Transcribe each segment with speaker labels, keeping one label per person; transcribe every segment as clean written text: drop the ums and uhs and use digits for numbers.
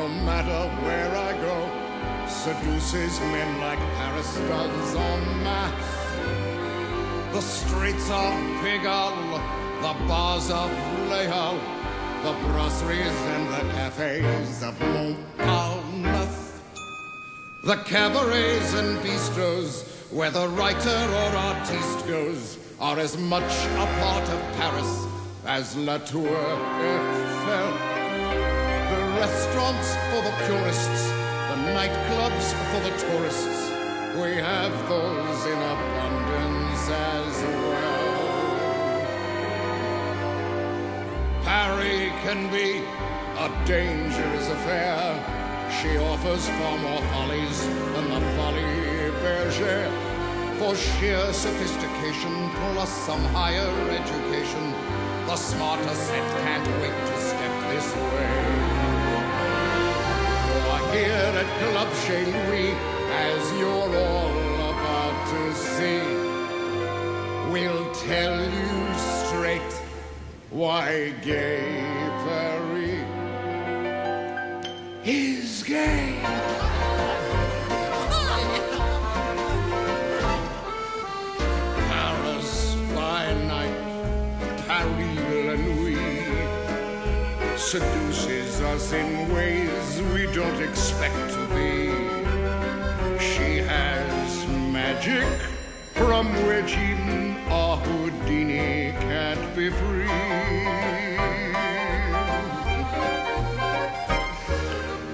Speaker 1: no matter where I go, seduces men like Paris does en masse. The streets of Pigalle, the bars of Leal, the brasseries and the cafes of Montparnasse, the cabarets and bistros where the writer or artiste goes are as much a part of Paris as La Tour Eiffel. The restaurants for the purists, the nightclubs for the tourists, we have those in abundance as well. Paris can be a dangerous affair. She offers far more follies than the Folie Bergère. For sheer sophistication plus some higher education, the smarter set can't wait to step this way. For here at Club Chez Louis, as you're all about to see, we'll tell you straight why gay Paris is gay. Paris by night, Paris la nuit, seduces us in ways we don't expect to be. She has magic from which even a Houdini can't be free.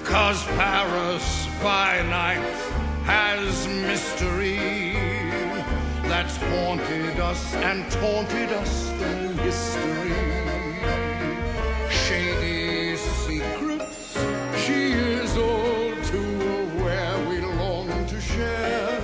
Speaker 1: 'Cause Paris by night has mystery that's haunted us and taunted us through history. Shady secrets she is all too aware we long to share.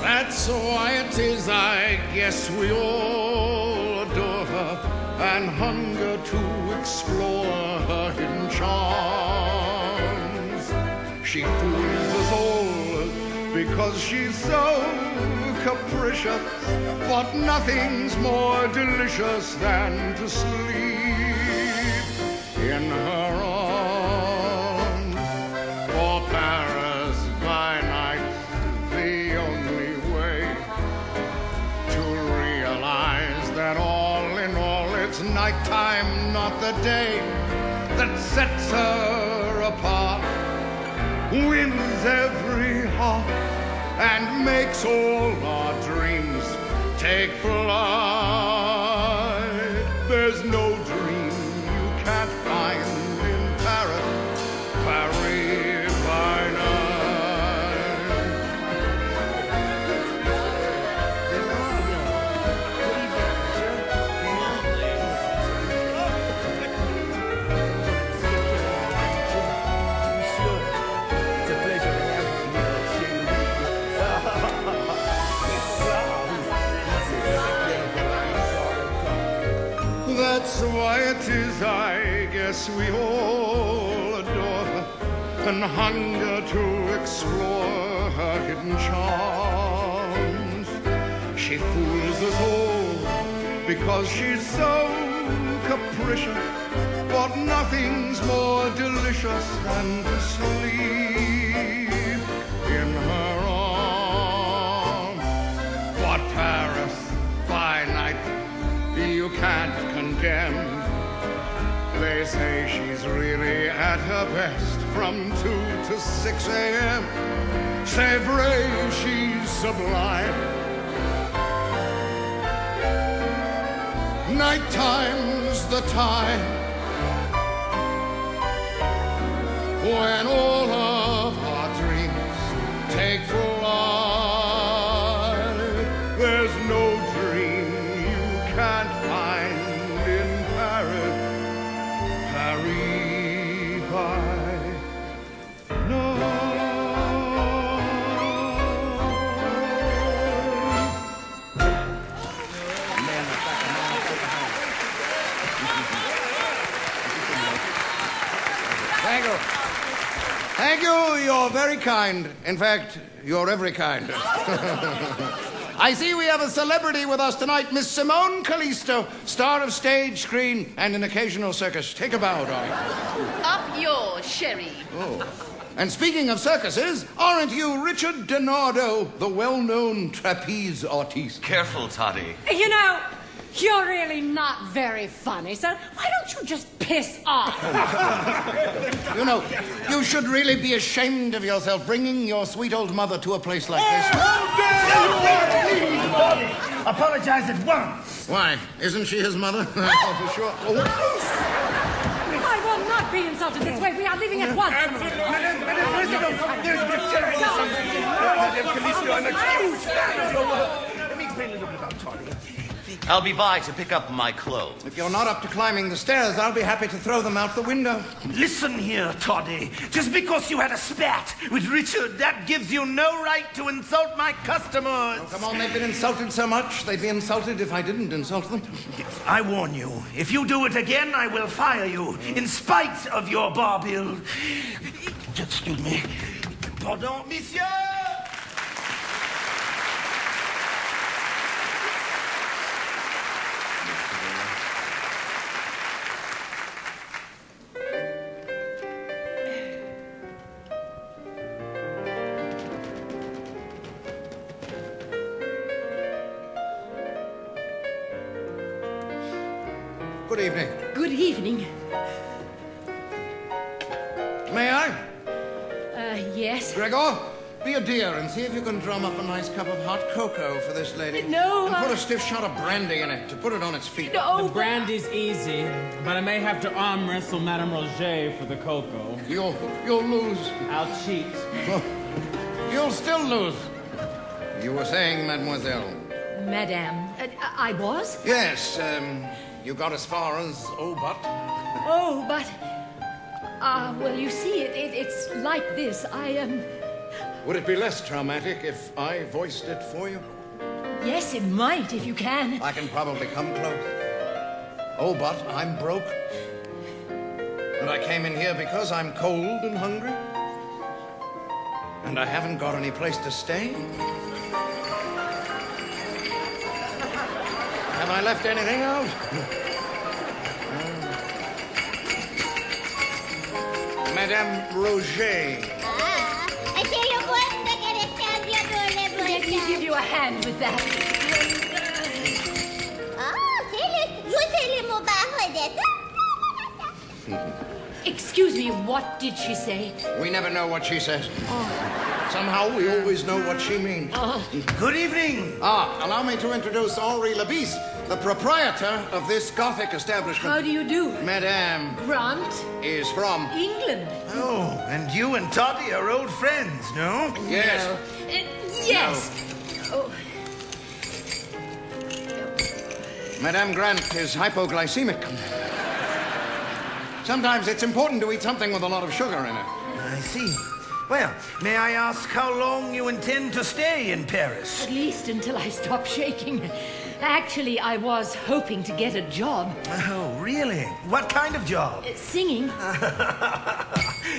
Speaker 1: That's why it is, I guess, we all adore her and hunger to explore her hidden charms. She fools us all because she's so capricious, but nothing's more delicious than to sleep in her arms. For Paris by night, the only way to realize that all in all it's nighttime, not the day, that sets her apart, wins every heart, and makes all our dreams take flight. There's no dream you can't find in Paris, Paris by That's why it is, I guess, we all adore her and hunger to explore her hidden charms. She fools us all because she's so capricious, but nothing's more delicious than to sleep in her arms. But Paris by night you can't condemn. They say she's really at her best from 2 to 6 a.m. C'est vrai, she's sublime. Nighttime's the time when all of our dreams take flight. There's no dream you can't find in Paris, Paris by night. Thank you. Thank you. You're very kind. In fact, you're every kind. I see we have a celebrity with us tonight, Miss Simone Callisto, star of stage, screen, and an occasional circus. Take a bow, darling.
Speaker 2: Up yours, Sherry.
Speaker 1: Oh. And speaking of circuses, aren't you Richard Donardo, the well-known trapeze artiste?
Speaker 3: Careful, Toddy.
Speaker 4: You know, you're really not very funny, so why don't you just piss off?
Speaker 1: You know, you should really be ashamed of yourself bringing your sweet old mother to a place like this.
Speaker 5: Apologize at once.
Speaker 1: Why? Isn't she his mother? I thought for sure. Oh.
Speaker 4: I will not be insulted this way. We are leaving at once.
Speaker 5: Let me explain a little bit about Toddy.
Speaker 3: I'll be by to pick up my clothes.
Speaker 1: If you're not up to climbing the stairs, I'll be happy to throw them out the window.
Speaker 5: Listen here, Toddy. Just because you had a spat with Richard, that gives you no right to insult my customers.
Speaker 1: Oh, come on, they've been insulted so much. They'd be insulted if I didn't insult them.
Speaker 5: I warn you, if you do it again, I will fire you, in spite of your bar bill. Excuse me. Pardon, monsieur.
Speaker 1: Good evening.
Speaker 4: Good evening.
Speaker 1: May I?
Speaker 4: Yes.
Speaker 1: Gregor, be a dear and see if you can drum up a nice cup of hot cocoa for this lady.
Speaker 4: No,
Speaker 1: And put a stiff shot of brandy in it to put it on its feet.
Speaker 4: No,
Speaker 6: The brandy's easy, but I may have to arm wrestle Madame Roger for the cocoa.
Speaker 1: You'll lose.
Speaker 6: I'll cheat.
Speaker 1: You'll still lose. You were saying, mademoiselle.
Speaker 4: Madame, I was?
Speaker 1: Yes, you got as far as oh, but.
Speaker 4: Oh, but... well, you see, it's like this.
Speaker 1: Would it be less traumatic if I voiced it for you?
Speaker 4: Yes, it might, if you can.
Speaker 1: I can probably come close. Oh, but I'm broke. And I came in here because I'm cold and hungry. And I haven't got any place to stay. Have I left anything out? Madame Roger.
Speaker 4: Let me give you a hand with that. Excuse me, what did she say?
Speaker 1: We never know what she says. Somehow we always know what she means.
Speaker 5: Good evening.
Speaker 1: Allow me to introduce Henri Labisse, the proprietor of this Gothic establishment.
Speaker 4: How do you do?
Speaker 1: Madame
Speaker 4: Grant?
Speaker 1: is from...
Speaker 4: England.
Speaker 5: Oh, and you and Toddy are old friends, no?
Speaker 1: Yes.
Speaker 4: No. Yes. Oh.
Speaker 1: Madame Grant is hypoglycemic. Sometimes it's important to eat something with a lot of sugar in it.
Speaker 5: I see. Well, may I ask how long you intend to stay in Paris?
Speaker 4: At least until I stop shaking. Actually, I was hoping to get a job.
Speaker 5: Oh, really? What kind of job?
Speaker 4: Singing.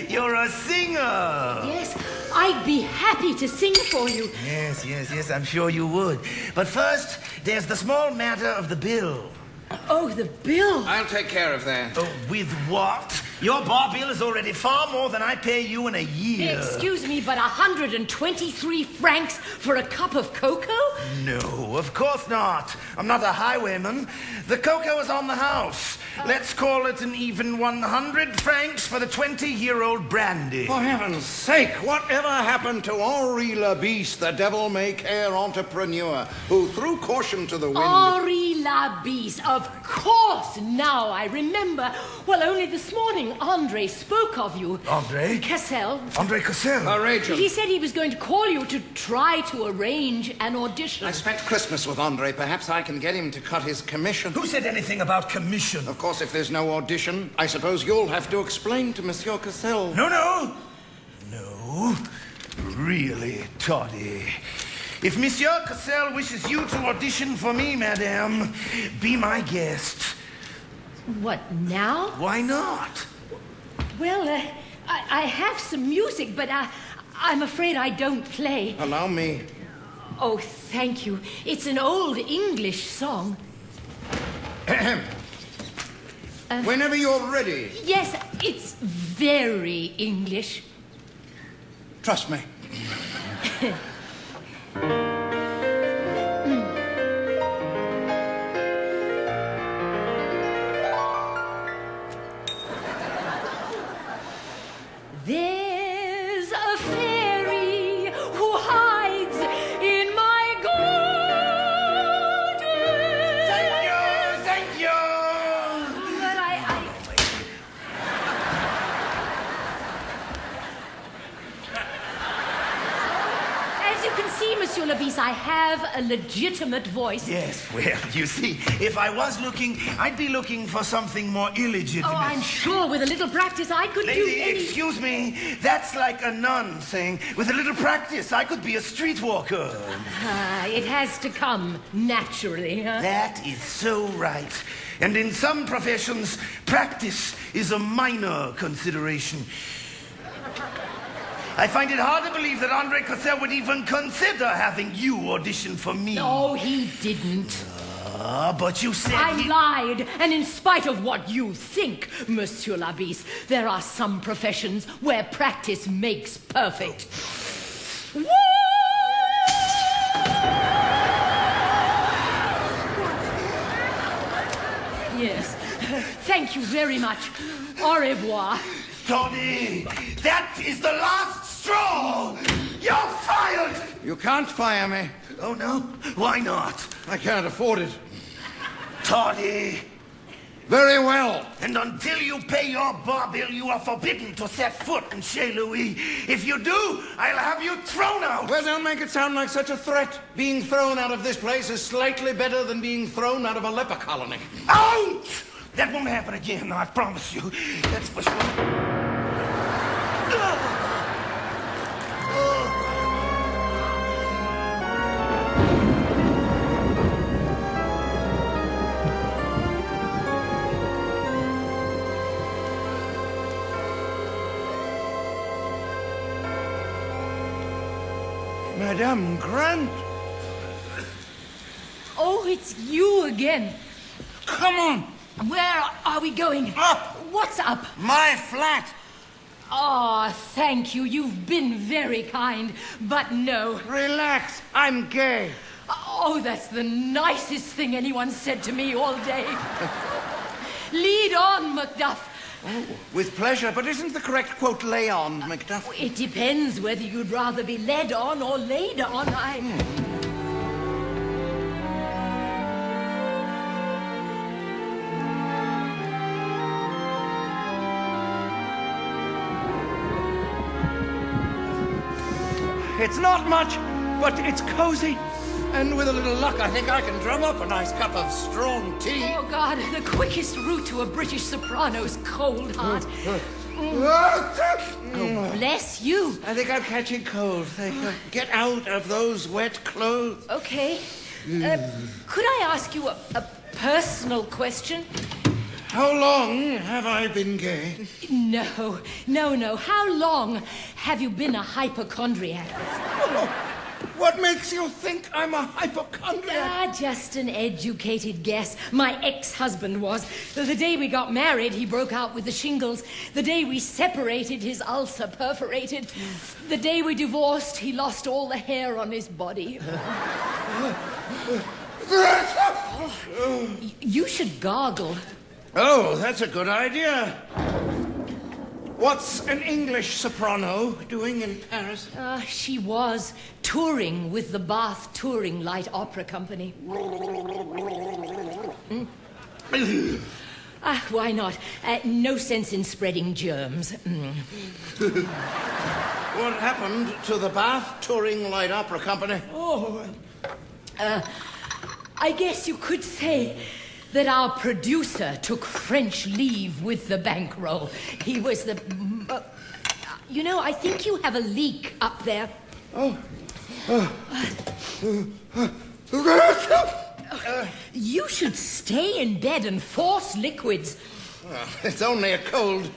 Speaker 5: You're a singer.
Speaker 4: Yes, I'd be happy to sing for you.
Speaker 5: Yes, I'm sure you would. But first, there's the small matter of the bill.
Speaker 4: Oh, the bill.
Speaker 1: I'll take care of that.
Speaker 5: Oh, with what? Your bar bill is already far more than I pay you in a year.
Speaker 4: Excuse me, but 123 francs for a cup of cocoa?
Speaker 5: No, of course not. I'm not a highwayman. The cocoa is on the house. Let's call it an even 100 francs for the 20-year-old brandy.
Speaker 1: For heaven's sake, whatever happened to Henri Labisse, the devil-may-care entrepreneur, who threw caution to the wind?
Speaker 4: Henri Labisse, of course. Now I remember. Well, only this morning, Andre spoke of you.
Speaker 5: Andre?
Speaker 4: Cassel.
Speaker 5: Andre Cassel?
Speaker 1: Rachel.
Speaker 4: He said he was going to call you to try to arrange an audition.
Speaker 1: I spent Christmas with Andre. Perhaps I can get him to cut his commission.
Speaker 5: Who said anything about commission?
Speaker 1: Of course, if there's no audition, I suppose you'll have to explain to Monsieur Cassel.
Speaker 5: No. Really, Toddy. If Monsieur Cassel wishes you to audition for me, madame, be my guest.
Speaker 4: What, now?
Speaker 5: Why not?
Speaker 4: Well, I have some music, but I'm afraid I don't play.
Speaker 1: Allow me.
Speaker 4: Oh, thank you. It's an old English song.
Speaker 1: Whenever you're ready.
Speaker 4: Yes, it's very English.
Speaker 1: Trust me.
Speaker 4: There's a fairy who hides in my garden.
Speaker 5: Thank you!
Speaker 4: But As you can see, Monsieur Levis, I have a legitimate voice.
Speaker 5: Yes, well, you see, if I was looking, I'd be looking for something more illegitimate.
Speaker 4: Oh, I'm sure with a little practice I could do
Speaker 5: Lady,
Speaker 4: any...
Speaker 5: excuse me, that's like a nun saying, with a little practice, I could be a streetwalker.
Speaker 4: It has to come naturally, huh?
Speaker 5: That is so right. And in some professions, practice is a minor consideration. I find it hard to believe that Andre Cossel would even consider having you audition for me.
Speaker 4: No, he didn't.
Speaker 5: But you said
Speaker 4: I lied, and in spite of what you think, Monsieur Labisse, there are some professions where practice makes perfect. Woo! Yes. Thank you very much. Au revoir.
Speaker 5: Tony, that is the last straw! You're fired!
Speaker 1: You can't fire me.
Speaker 5: Oh, no? Why not?
Speaker 1: I can't afford it.
Speaker 5: Toddy!
Speaker 1: Very well.
Speaker 5: And until you pay your bar bill, you are forbidden to set foot in Chez Louis. If you do, I'll have you thrown out.
Speaker 1: Well, don't make it sound like such a threat. Being thrown out of this place is slightly better than being thrown out of a leper colony.
Speaker 5: Out! That won't happen again, I promise you. That's for sure.
Speaker 1: Madame Grant.
Speaker 4: Oh, it's you again.
Speaker 1: Come on.
Speaker 4: Where are we going?
Speaker 1: Up.
Speaker 4: What's up?
Speaker 1: My flat.
Speaker 4: Oh, thank you. You've been very kind. But no.
Speaker 1: Relax. I'm gay.
Speaker 4: Oh, that's the nicest thing anyone said to me all day. Lead on, Macduff.
Speaker 1: Oh, with pleasure, but isn't the correct quote lay on, Macduff?
Speaker 4: It depends whether you'd rather be led on or laid on.
Speaker 1: It's not much, but it's cozy. And with a little luck, I think I can drum up a nice cup of strong tea.
Speaker 4: Oh, God, the quickest route to a British soprano's cold heart. Oh, bless you.
Speaker 1: I think I'm catching cold. Get out of those wet clothes.
Speaker 4: Okay. Could I ask you a personal question?
Speaker 1: How long have I been gay?
Speaker 4: No. How long have you been a hypochondriac?
Speaker 1: What makes you think I'm a hypochondriac?
Speaker 4: Just an educated guess. My ex-husband was. The day we got married, he broke out with the shingles. The day we separated, his ulcer perforated. The day we divorced, he lost all the hair on his body. You should gargle.
Speaker 1: Oh, that's a good idea. What's an English soprano doing in Paris?
Speaker 4: She was touring with the Bath Touring Light Opera Company. Why not? No sense in spreading germs.
Speaker 1: What happened to the Bath Touring Light Opera Company?
Speaker 4: I guess you could say that our producer took French leave with the bankroll. He was the... I think you have a leak up there. You should stay in bed and force liquids.
Speaker 1: It's only a cold.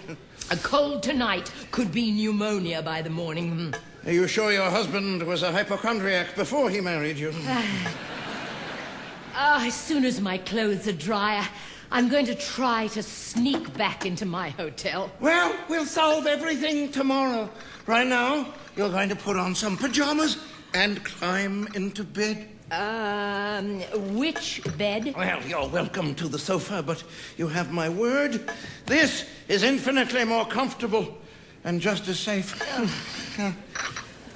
Speaker 4: A cold tonight could be pneumonia by the morning.
Speaker 1: Are you sure your husband was a hypochondriac before he married you?
Speaker 4: As soon as my clothes are dry, I'm going to try to sneak back into my hotel.
Speaker 1: Well, we'll solve everything tomorrow. Right now, you're going to put on some pajamas and climb into bed.
Speaker 4: Which bed?
Speaker 1: Well, you're welcome to the sofa, but you have my word. This is infinitely more comfortable and just as safe.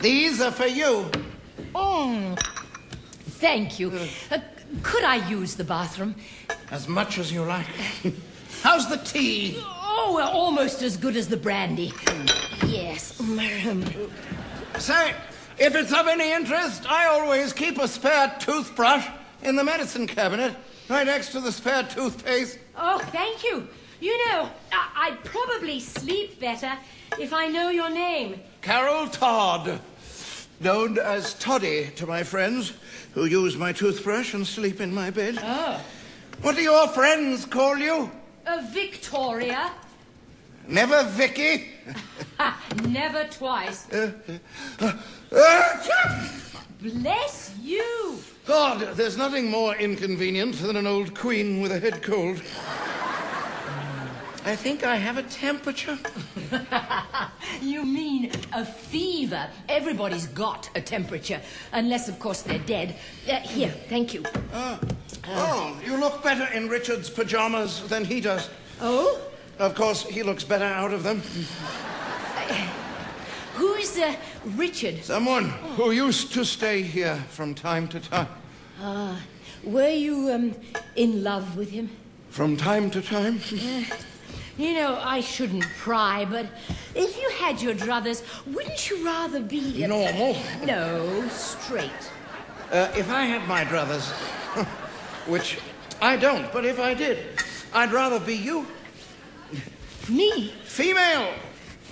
Speaker 1: These are for you.
Speaker 4: Oh, thank you. Could I use the bathroom?
Speaker 1: As much as you like. How's the tea?
Speaker 4: Oh, well, almost as good as the brandy. Yes.
Speaker 1: Say, if it's of any interest, I always keep a spare toothbrush in the medicine cabinet, right next to the spare toothpaste.
Speaker 4: Oh, thank you. You know, I'd probably sleep better if I know your name.
Speaker 1: Carol Todd, known as Toddy to my friends, who use my toothbrush and sleep in my bed.
Speaker 4: Oh.
Speaker 1: What do your friends call you?
Speaker 4: Victoria.
Speaker 1: Never Vicky?
Speaker 4: Never twice. Bless you.
Speaker 1: God, there's nothing more inconvenient than an old queen with a head cold. I think I have a temperature.
Speaker 4: You mean a fever? Everybody's got a temperature, unless, of course, they're dead. Here, thank you.
Speaker 1: You look better in Richard's pajamas than he does.
Speaker 4: Oh?
Speaker 1: Of course, he looks better out of them.
Speaker 4: Who's Richard?
Speaker 1: Someone who used to stay here from time to time.
Speaker 4: Were you in love with him?
Speaker 1: From time to time?
Speaker 4: You know, I shouldn't pry, but if you had your druthers, wouldn't you rather be...
Speaker 1: Normal?
Speaker 4: No, straight.
Speaker 1: If I had my druthers, which I don't, but if I did, I'd rather be you.
Speaker 4: Me?
Speaker 1: Female,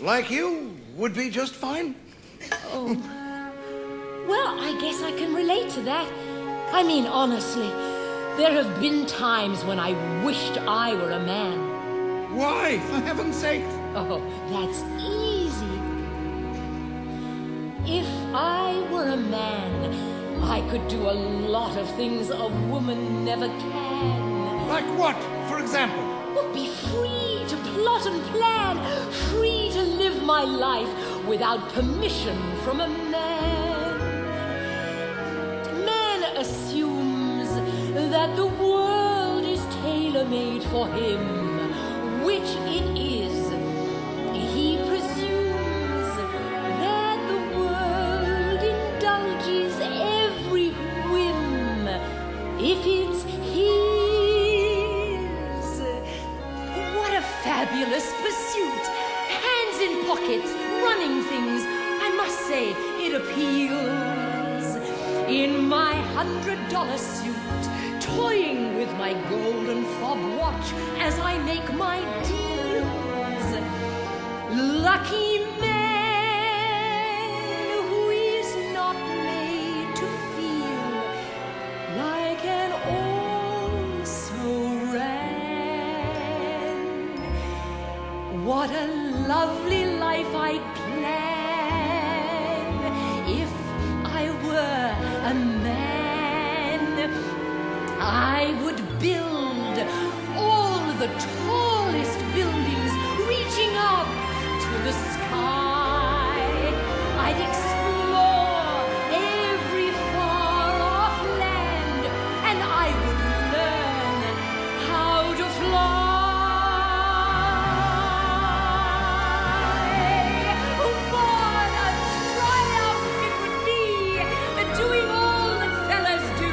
Speaker 1: like you, would be just fine.
Speaker 4: Oh. Well, I guess I can relate to that. I mean, honestly, there have been times when I wished I were a man.
Speaker 1: Why, for heaven's sake?
Speaker 4: Oh, that's easy. If I were a man, I could do a lot of things a woman never can.
Speaker 1: Like what, for example?
Speaker 4: Well, be free to plot and plan, free to live my life without permission from a man. Man assumes that the world is tailor-made for him, which it is. He presumes that the world indulges every whim if it's his. What a fabulous pursuit! Hands in pockets, running things. I must say, it appeals. In my $100 suit, toying with my golden fob watch as I make my deals. Lucky man who is not made to feel like an also-ran. What a lovely life I'd plan if I were a man. I would build all the tallest buildings reaching up to the sky. I'd explore every far-off land, and I would learn how to fly. What a triumph it would be, doing all that fellas do,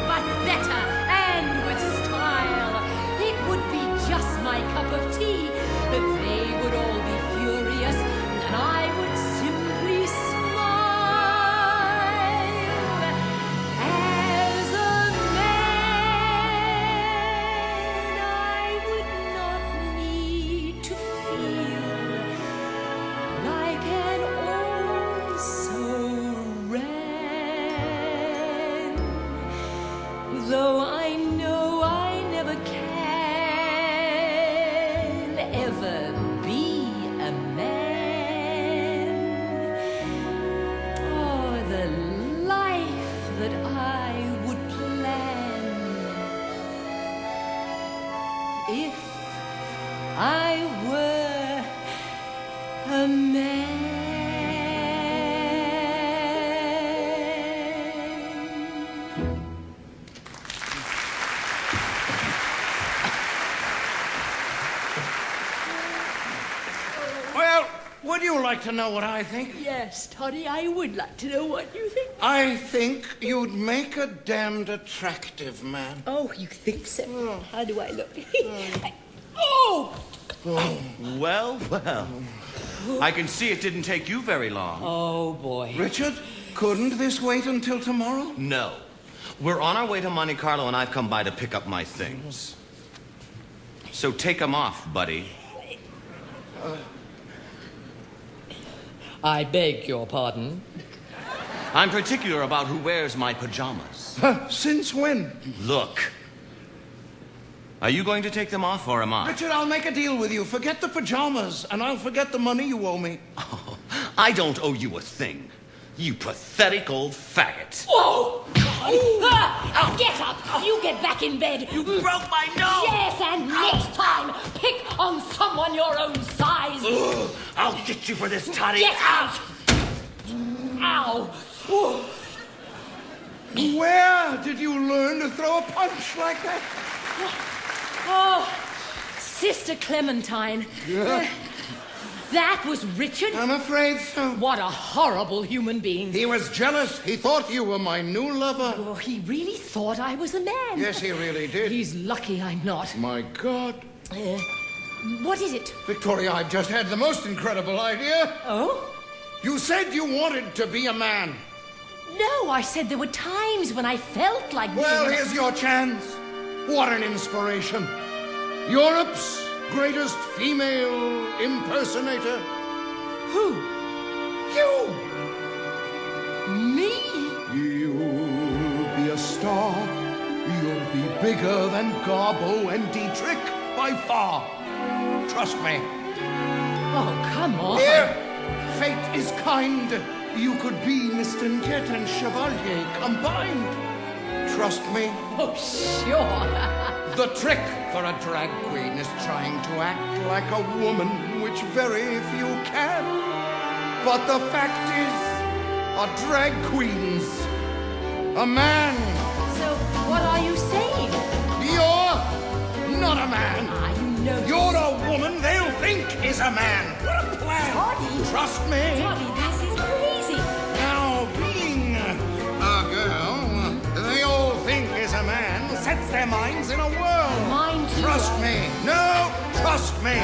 Speaker 4: but better and with style. It would be just my cup of tea, but they would all be furious, and I would simply smile. that I would plan if I were a man.
Speaker 1: Would you like to know what I think?
Speaker 4: Yes, Toddy, I would like to know what you think.
Speaker 1: I think you'd make a damned attractive man.
Speaker 4: Oh, you think so? Oh. How do I look? Oh!
Speaker 3: Well. I can see it didn't take you very long.
Speaker 4: Oh, boy.
Speaker 1: Richard, couldn't this wait until tomorrow?
Speaker 3: No. We're on our way to Monte Carlo, and I've come by to pick up my things. So take them off, buddy.
Speaker 7: I beg your pardon.
Speaker 3: I'm particular about who wears my pajamas.
Speaker 1: Since when?
Speaker 3: Look. Are you going to take them off, or am I?
Speaker 1: Richard, I'll make a deal with you. Forget the pajamas, and I'll forget the money you owe me.
Speaker 3: Oh, I don't owe you a thing. You pathetic old faggot.
Speaker 4: Whoa! Get up! You get back in bed.
Speaker 3: You broke my nose!
Speaker 4: Yes, and next time, pick on someone your own size.
Speaker 3: Ugh, I'll get you for this, Toddy.
Speaker 4: Get out! Ow! Ooh.
Speaker 1: Where did you learn to throw a punch like that?
Speaker 4: Oh, Sister Clementine. That was Richard?
Speaker 1: I'm afraid so.
Speaker 4: What a horrible human being.
Speaker 1: He was jealous. He thought you were my new lover.
Speaker 4: Oh, he really thought I was a man.
Speaker 1: Yes, he really did.
Speaker 4: He's lucky I'm not.
Speaker 1: My God.
Speaker 4: What is it?
Speaker 1: Victoria, I've just had the most incredible idea.
Speaker 4: Oh?
Speaker 1: You said you wanted to be a man.
Speaker 4: No, I said there were times when I felt like
Speaker 1: Well,
Speaker 4: being...
Speaker 1: here's your chance. What an inspiration. Europe's greatest female impersonator.
Speaker 4: Who?
Speaker 1: You!
Speaker 4: Me?
Speaker 1: You'll be a star. You'll be bigger than Garbo and Dietrich by far. Trust me.
Speaker 4: Oh, come on.
Speaker 1: Here, fate is kind. You could be Miss Dinquette and Chevalier combined. Trust me.
Speaker 4: Oh, sure.
Speaker 1: The trick for a drag queen is trying to act like a woman, which very few can. But the fact is, a drag queen's a man.
Speaker 4: So, what are you saying?
Speaker 1: You're not a man.
Speaker 4: You know...
Speaker 1: You're a woman they'll think is a man. What a plan.
Speaker 4: Toddy.
Speaker 1: Trust me.
Speaker 4: Toddy, this is crazy.
Speaker 1: Now, being a girl they all think is a man sets their minds in a whirl.
Speaker 4: Mine too.
Speaker 1: Trust me. No, trust me.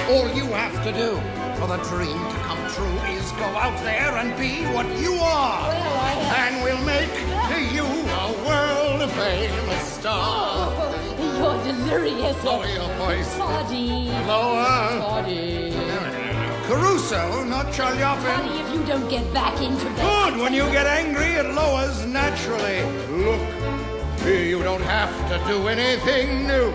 Speaker 1: All you have to do for the dream to come true is go out there and be what you are.
Speaker 4: Well,
Speaker 1: And we'll make you a world-famous star.
Speaker 4: Oh, you're delirious.
Speaker 1: Lower your voice.
Speaker 4: Toddy.
Speaker 1: Lower.
Speaker 4: Toddy.
Speaker 1: Caruso, not Chalyapin.
Speaker 4: Toddy, if you don't get back into bed...
Speaker 1: Good. When you get angry, it lowers naturally. Look, you don't have to do anything new.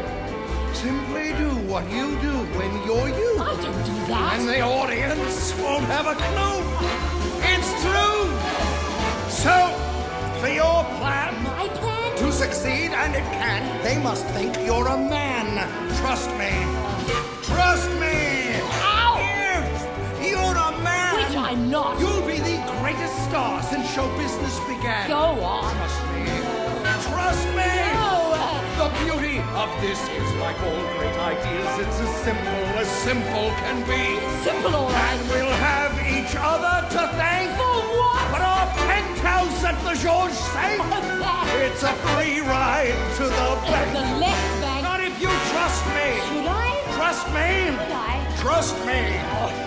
Speaker 1: Simply do what you do when you're you.
Speaker 4: I don't do that.
Speaker 1: And the audience won't have a clue. It's true. So, for your plan
Speaker 4: My plan?
Speaker 1: to succeed, and it can, they must think you're a man. Trust me. Trust me.
Speaker 4: Ow!
Speaker 1: If you're a man,
Speaker 4: Which I'm not.
Speaker 1: you'll be the greatest star since show business began.
Speaker 4: Go on.
Speaker 1: Trust me. Trust me.
Speaker 4: No.
Speaker 1: The beauty of this is like all great ideas. It's as simple can be.
Speaker 4: Simple, all right.
Speaker 1: And we'll have each other to thank
Speaker 4: For what?
Speaker 1: for our penthouse at the Georges St.
Speaker 4: That.
Speaker 1: It's a free ride to the bank.
Speaker 4: The left bank.
Speaker 1: Not if you trust me.
Speaker 4: Should I?
Speaker 1: Trust me.
Speaker 4: Should I?
Speaker 1: Trust me.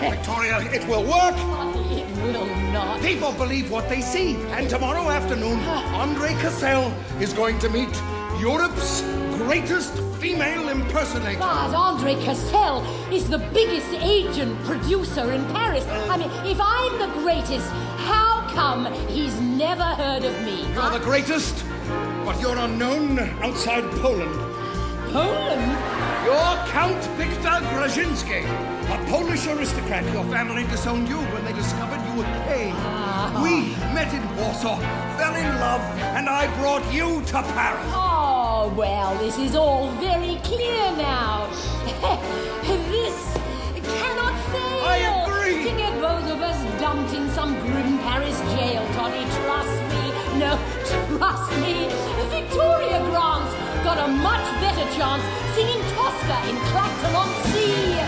Speaker 1: Victoria, it will work.
Speaker 4: Toddy, it will not.
Speaker 1: People believe what they see. And tomorrow afternoon, Andre Cassell is going to meet Europe's greatest female impersonator.
Speaker 4: But Andre Cassell is the biggest agent producer in Paris. I mean, if I'm the greatest, how come he's never heard of me?
Speaker 1: You're the greatest, but you're unknown outside Poland.
Speaker 4: Poland?
Speaker 1: You're Count Victor Grajinski, a Polish aristocrat. Your family disowned you when they discovered you were gay. We met in Warsaw, fell in love, and I brought you to Paris.
Speaker 4: Oh, well, this is all very clear now. This cannot fail.
Speaker 1: I agree.
Speaker 4: To get both of us dumped in some grim Paris jail, Toddy, trust me. No, trust me. Victoria Grant's got a much better chance singing Tosca in Clacton-on-Sea.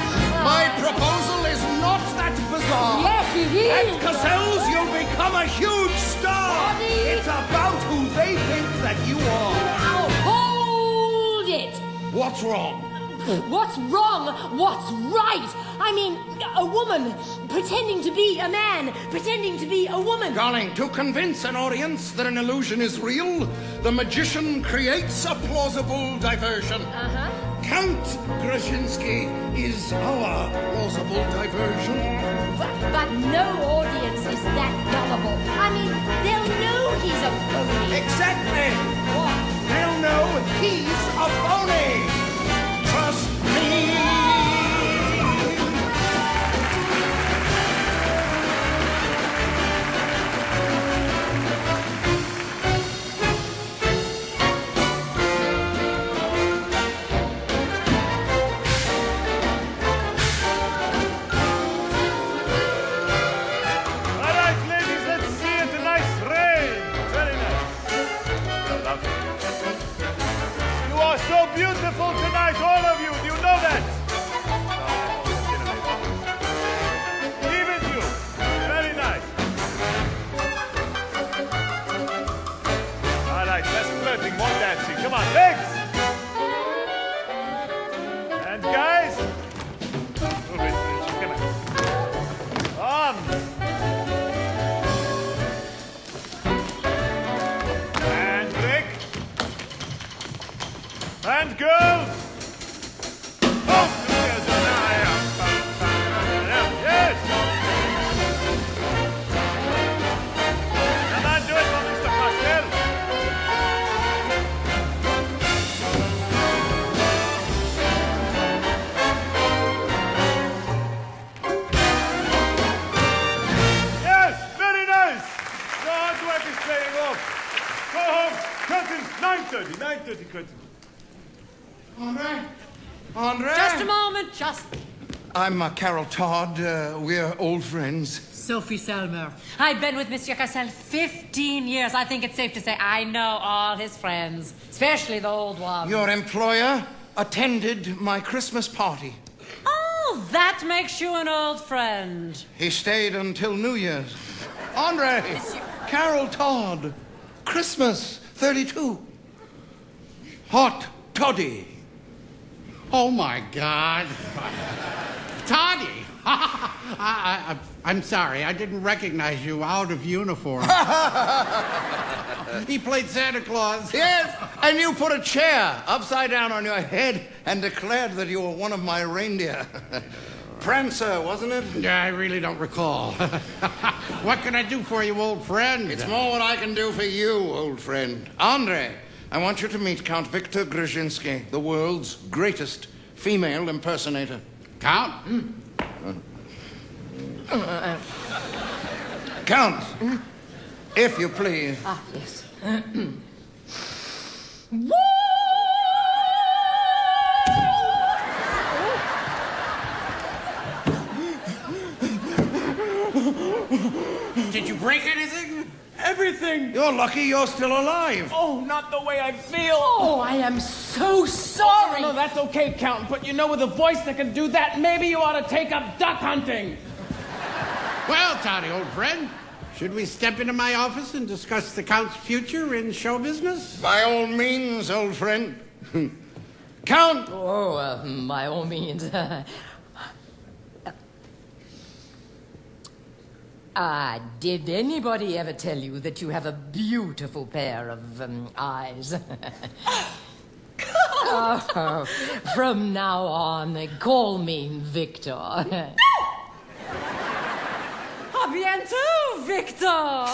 Speaker 1: My proposal is not that bizarre.
Speaker 4: Yes, it is.
Speaker 1: At Cassell's, you'll become a huge star.
Speaker 4: Toddy.
Speaker 1: It's about who they think that you are.
Speaker 4: Now, hold it.
Speaker 1: What's wrong?
Speaker 4: What's wrong? What's right? I mean, a woman pretending to be a man, pretending to be a woman.
Speaker 1: Darling, to convince an audience that an illusion is real, the magician creates a plausible diversion. Count Grajinski is our plausible diversion.
Speaker 4: But no audience is that gullible. I mean, they'll know he's a phony.
Speaker 1: Exactly.
Speaker 4: What?
Speaker 1: They'll know he's a phony. Trust me.
Speaker 7: Beautiful tonight, all of you. Do you know that? Even you. Very nice. All right, less flirting, more dancing. Come on, legs. And guys, move it, please. Come on. And break. And girls! Oh! Yes! Come on, do it for Mr. Pastel! Yes! Very nice! The hard work is paying off. Go home. Curtains, 9:30. 9:30 curtains.
Speaker 1: Andre?
Speaker 4: Just a moment, just...
Speaker 1: I'm Carol Todd. We're old friends.
Speaker 8: Sophie Selmer. I've been with Monsieur Cassel 15 years. I think it's safe to say I know all his friends, especially the old ones.
Speaker 1: Your employer attended my Christmas party.
Speaker 8: Oh, that makes you an old friend.
Speaker 1: He stayed until New Year's. Andre, Carol Todd, Christmas 32. Hot toddy.
Speaker 9: Oh, my God. Toddy! I'm sorry, I didn't recognize you out of uniform. He played Santa Claus.
Speaker 1: Yes, and you put a chair upside down on your head and declared that you were one of my reindeer. Prancer, wasn't it?
Speaker 9: Yeah, I really don't recall. What can I do for you, old friend?
Speaker 1: It's more what I can do for you, old friend. Andre, I want you to meet Count Victor Grajinski, the world's greatest female impersonator.
Speaker 9: Count?
Speaker 1: Count, if you please.
Speaker 4: Ah, yes.
Speaker 9: Did you break anything?
Speaker 6: Everything.
Speaker 1: You're lucky you're still alive.
Speaker 6: Oh, not the way I feel.
Speaker 4: Oh, I am so sorry.
Speaker 6: No, that's okay, Count. But you know, with a voice that can do that, maybe you ought to take up duck hunting.
Speaker 9: Well, Toddy, old friend, should we step into my office and discuss the Count's future in show business?
Speaker 1: By all means, old friend. Count!
Speaker 4: Oh, by all means. Did anybody ever tell you that you have a beautiful pair of eyes? Oh, from now on, call me Victor. A
Speaker 8: bientôt, Victor!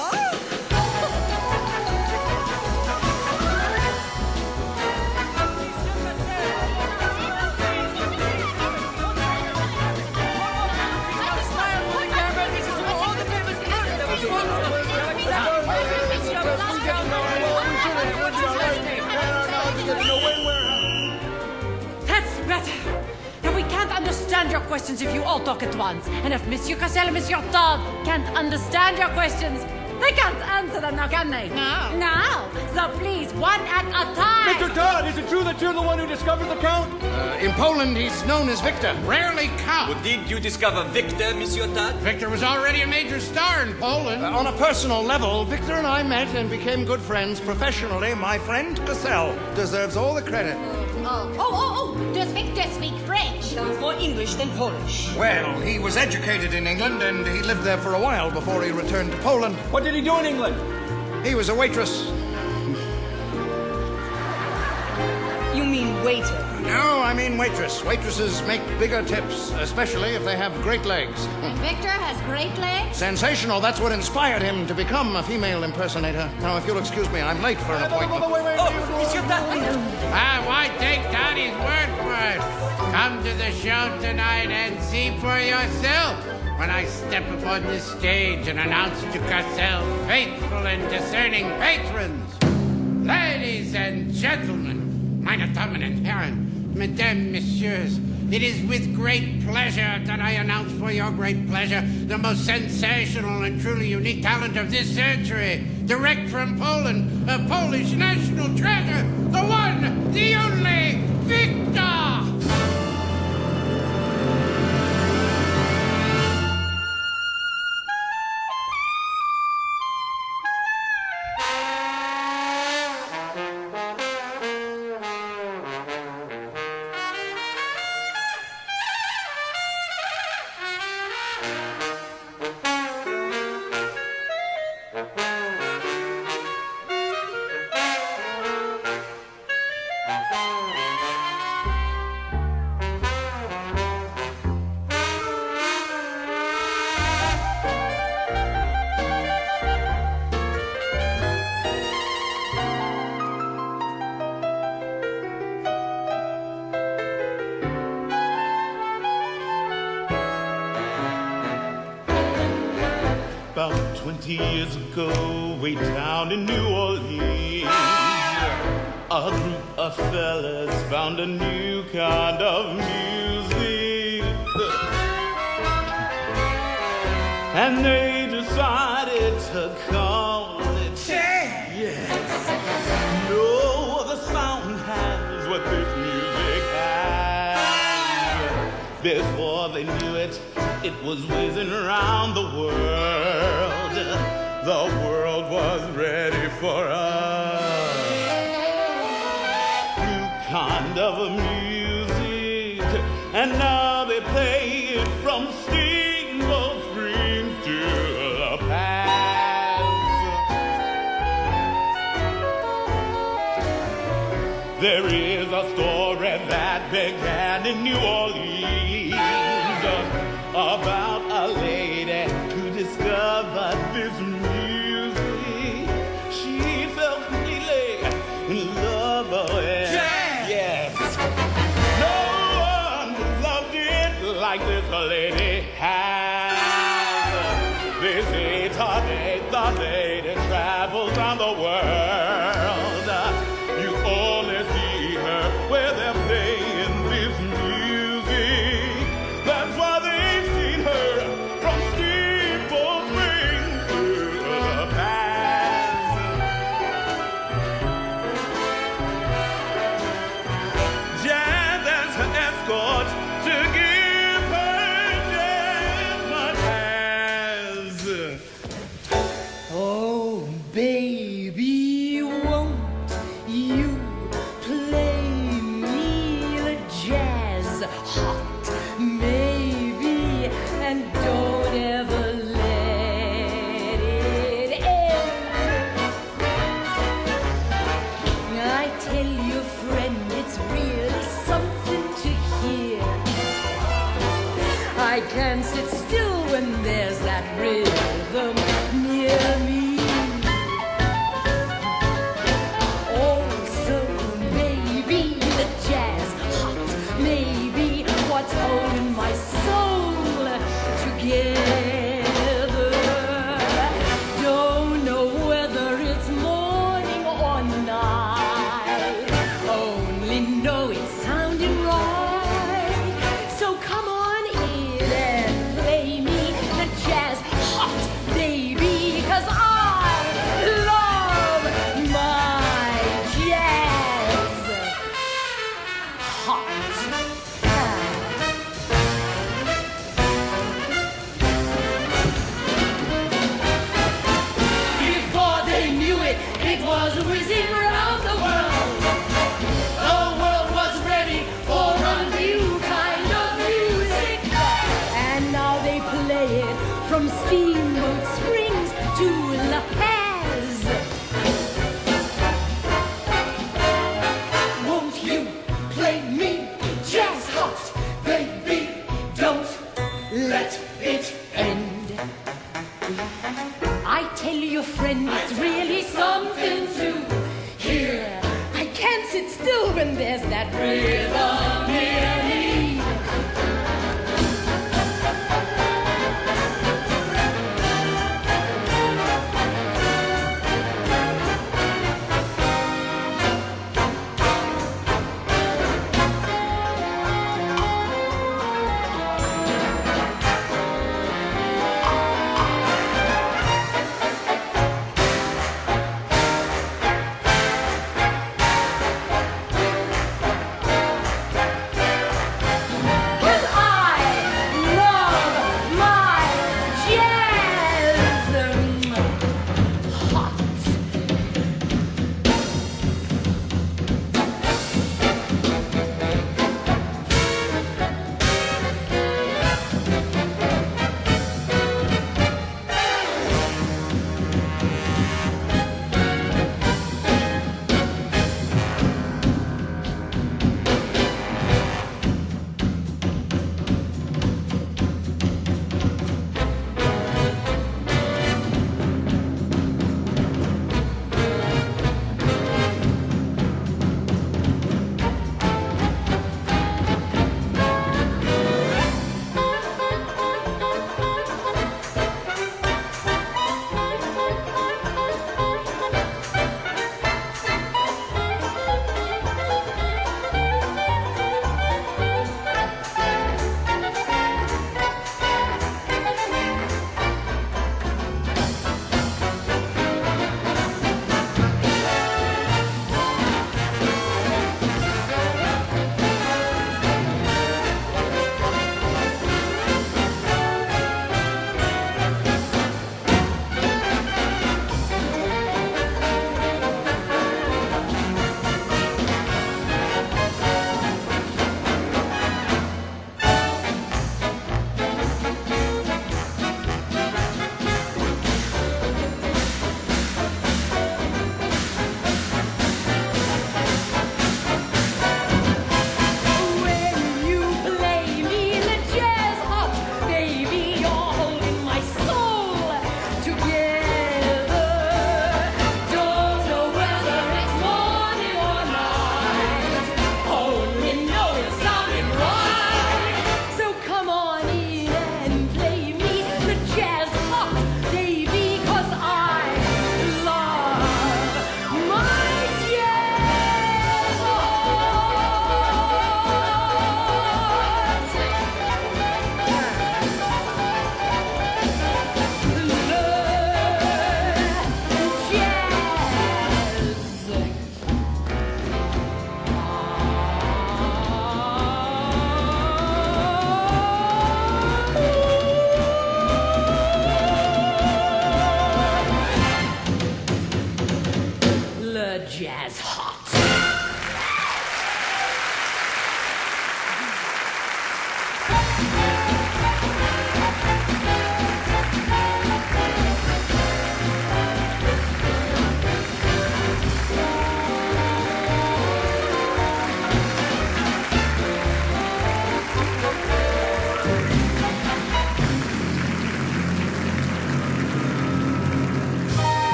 Speaker 8: questions if you all talk at once. And if Monsieur Cassel and Monsieur Todd can't understand your questions, they can't answer them now, can they?
Speaker 2: No.
Speaker 8: No. So please, one at a time.
Speaker 7: Mr. Todd, is it true that you're the one who discovered the Count?
Speaker 5: In Poland, he's known as Victor.
Speaker 9: Rarely Count.
Speaker 10: Did you discover Victor, Monsieur Todd?
Speaker 9: Victor was already a major star in Poland.
Speaker 5: On a personal level, Victor and I met and became good friends. Professionally, my friend Cassel deserves all the credit.
Speaker 2: Does Victor speak French?
Speaker 11: Sounds more English than Polish.
Speaker 5: Well, he was educated in England and he lived there for a while before he returned to Poland.
Speaker 7: What did he do in England?
Speaker 5: He was a waitress.
Speaker 11: You mean waiter?
Speaker 5: No, I mean waitress. Waitresses make bigger tips, especially if they have great legs.
Speaker 2: And Victor has great legs?
Speaker 5: Sensational. That's what inspired him to become a female impersonator. Now, if you'll excuse me, I'm late for an appointment.
Speaker 7: Wait.
Speaker 10: Monsieur Todd,
Speaker 9: Why take Daddy's word for it? Come to the show tonight and see for yourself when I step upon this stage and announce to Cassel faithful and discerning patrons. Ladies and gentlemen, meine Damen and Herren, Mesdames, Messieurs, it is with great pleasure that I announce for your great pleasure the most sensational and truly unique talent of this century. Direct from Poland, a Polish national treasure, the one, the only, Victor!
Speaker 12: About 20 years ago, way down in New Orleans, a group of fellas found a new kind of music, and they decided to call it jazz. Yes, no other sound has what this music has. Before they knew it, it was whizzing around the world. The world was ready for us. New kind of a music, and now they play it from Steamboat Springs to La Paz. There is a story that began in New Orleans about a lady who discovered this music. She fell completely in love with it. Yes. No one loved it like this lady has. They say the lady travels around the world. You only see her where they're playing this music. That's why they've seen her from Steamboat Springs to La Paz. Jazz as her escort to give her just much as.
Speaker 4: Oh, baby, won't you play me the jazz hot, maybe, and don't ever let it end. I tell you, friend, it's really something to hear. I can't sit still when there's that rhythm near me. Oh, so maybe the jazz hot, maybe what's holding my soul together. Don't know whether it's morning or night, only know it's sounding right. So come on in, when there's that rhythm near me.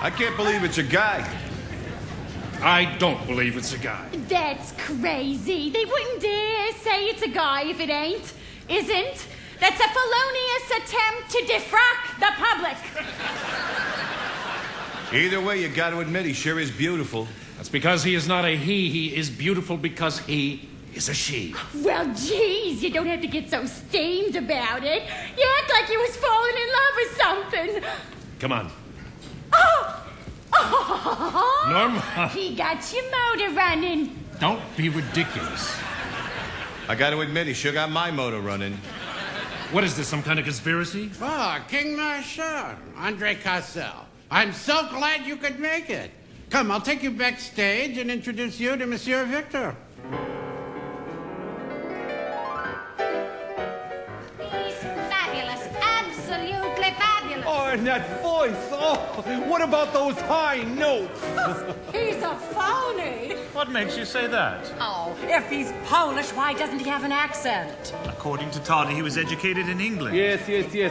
Speaker 3: I can't believe it's a guy.
Speaker 13: I don't believe it's a guy.
Speaker 2: That's crazy. They wouldn't dare say it's a guy if it ain't, isn't. That's a felonious attempt to defrock the public.
Speaker 3: Either way, you got to admit he sure is beautiful.
Speaker 13: That's because he is not a he. He is beautiful because he is a she.
Speaker 2: Well, geez, you don't have to get so steamed about it. You act like you was falling in love with something.
Speaker 13: Come on.
Speaker 2: Oh!
Speaker 13: Norma.
Speaker 2: He got your motor running.
Speaker 13: Don't be ridiculous.
Speaker 3: I got to admit, he sure got my motor running.
Speaker 13: What is this, some kind of conspiracy?
Speaker 9: Oh, King Marshal, Andre Cassel. I'm so glad you could make it. Come, I'll take you backstage and introduce you to Monsieur Victor.
Speaker 2: He's
Speaker 7: and that voice. Oh, what about those high notes?
Speaker 8: He's a phony.
Speaker 14: What makes you say that?
Speaker 8: Oh, if he's Polish, why doesn't he have an accent?
Speaker 14: According to Toddy, he was educated in England.
Speaker 7: Yes.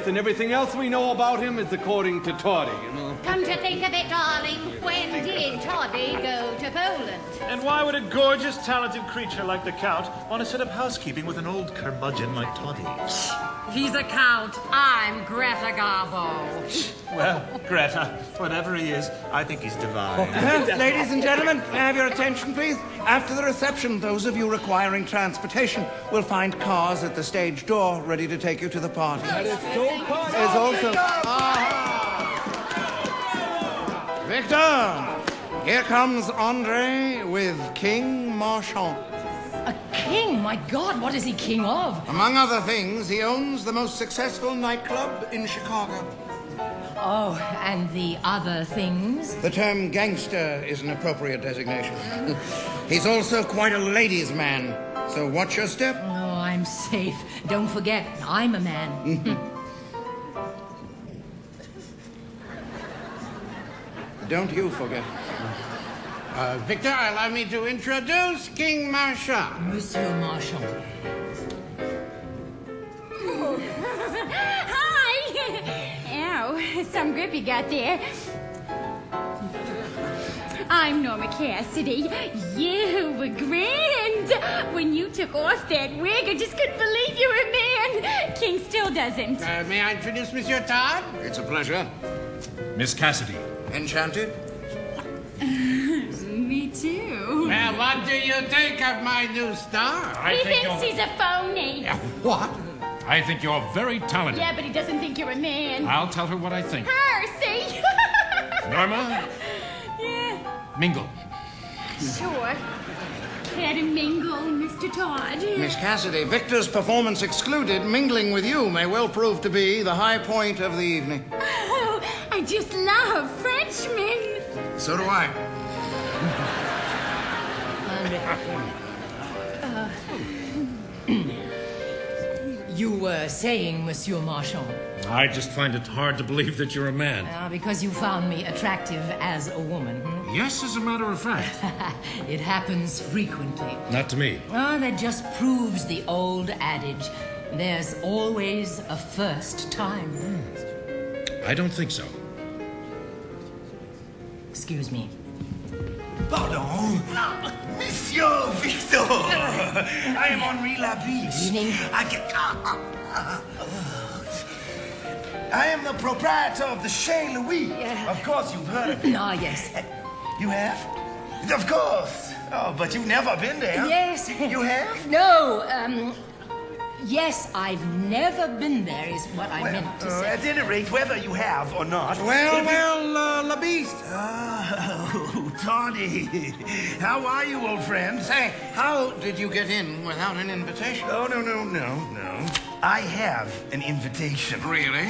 Speaker 7: And everything else we know about him is according to Toddy, you know.
Speaker 2: Come to think of it, darling, when did Toddy go to Poland?
Speaker 14: And why would a gorgeous, talented creature like the Count want to set up housekeeping with an old curmudgeon like Toddy?
Speaker 8: He's a count. I'm Greta Garbo.
Speaker 14: Well, Greta, whatever he is, I think he's divine.
Speaker 5: Ladies and gentlemen, may I have your attention, please? After the reception, those of you requiring transportation will find cars at the stage door ready to take you to the party.
Speaker 7: That is so fun.
Speaker 5: There's also... Victor! Here comes Andre with King Marchand.
Speaker 4: A king? My God, what is he king of?
Speaker 5: Among other things, he owns the most successful nightclub in Chicago.
Speaker 4: Oh, and the other things?
Speaker 5: The term gangster is an appropriate designation. He's also quite a ladies' man, so watch your step.
Speaker 4: Oh, I'm safe. Don't forget, I'm a man.
Speaker 5: Don't you forget.
Speaker 9: Victor, allow me to introduce King Marchand.
Speaker 4: Monsieur Marchand.
Speaker 2: Hi! Ow, some grip you got there. I'm Norma Cassidy. You were grand. When you took off that wig, I just couldn't believe you were a man. King still doesn't.
Speaker 9: May I introduce Monsieur Todd?
Speaker 5: It's a pleasure.
Speaker 13: Miss Cassidy.
Speaker 5: Enchanted?
Speaker 2: Me too.
Speaker 9: Well, what do you think of my new star?
Speaker 2: He thinks he's a phony.
Speaker 9: What?
Speaker 13: I think you're very talented.
Speaker 2: Yeah, but he doesn't think you're a man.
Speaker 13: I'll tell her what I think.
Speaker 2: Her, see?
Speaker 13: Norma,
Speaker 2: Yeah,
Speaker 13: mingle.
Speaker 2: sure. Care to mingle, Mr. Todd?
Speaker 5: Miss Cassidy, Victor's performance excluded, mingling with you may well prove to be the high point of the evening.
Speaker 2: Oh, I just love Frenchmen.
Speaker 5: So do I.
Speaker 4: You were saying, Monsieur Marchand.
Speaker 13: I just find it hard to believe that you're a man.
Speaker 4: Because you found me attractive as a woman.
Speaker 13: Yes, as a matter of fact.
Speaker 4: It happens frequently.
Speaker 13: Not to me.
Speaker 4: Oh, that just proves the old adage. There's always a first time.
Speaker 13: I don't think so.
Speaker 4: Excuse me.
Speaker 5: Pardon? Monsieur Victor! I am Henri Labiche.
Speaker 4: Evening.
Speaker 5: I am the proprietor of the Chez Louis.
Speaker 4: Yeah.
Speaker 5: Of course you've heard of it.
Speaker 4: Ah, yes.
Speaker 5: You have? Of course. Oh, but you've never been there.
Speaker 4: Yes.
Speaker 5: You have?
Speaker 4: No, yes, I've never been there is what I meant to say.
Speaker 5: At any rate, whether you have or not. Well, Labiche. Oh, Toddy. How are you, old friend? Say, how did you get in without an invitation? Oh, no. I have an invitation. Really?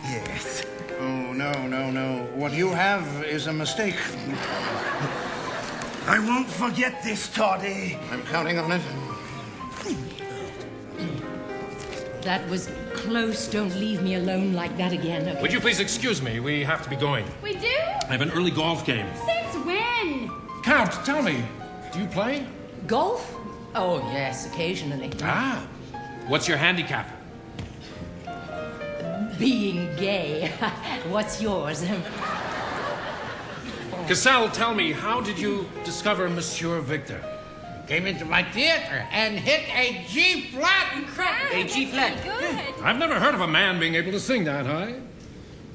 Speaker 5: Yes. Oh, no. What you have is a mistake. I won't forget this, Toddy. I'm counting on it.
Speaker 4: That was close. Don't leave me alone like that again. Okay?
Speaker 13: Would you please excuse me? We have to be going.
Speaker 2: We do?
Speaker 13: I have an early golf game.
Speaker 2: Since when?
Speaker 13: Count, tell me, do you play?
Speaker 4: Golf? Oh, yes, occasionally.
Speaker 13: Ah. What's your handicap?
Speaker 4: Being gay. What's yours?
Speaker 13: Cassell, tell me, how did you discover Monsieur Victor?
Speaker 9: Came into my theater and hit a G flat.
Speaker 2: Incredible.
Speaker 9: A G flat.
Speaker 2: Good.
Speaker 13: I've never heard of a man being able to sing that high.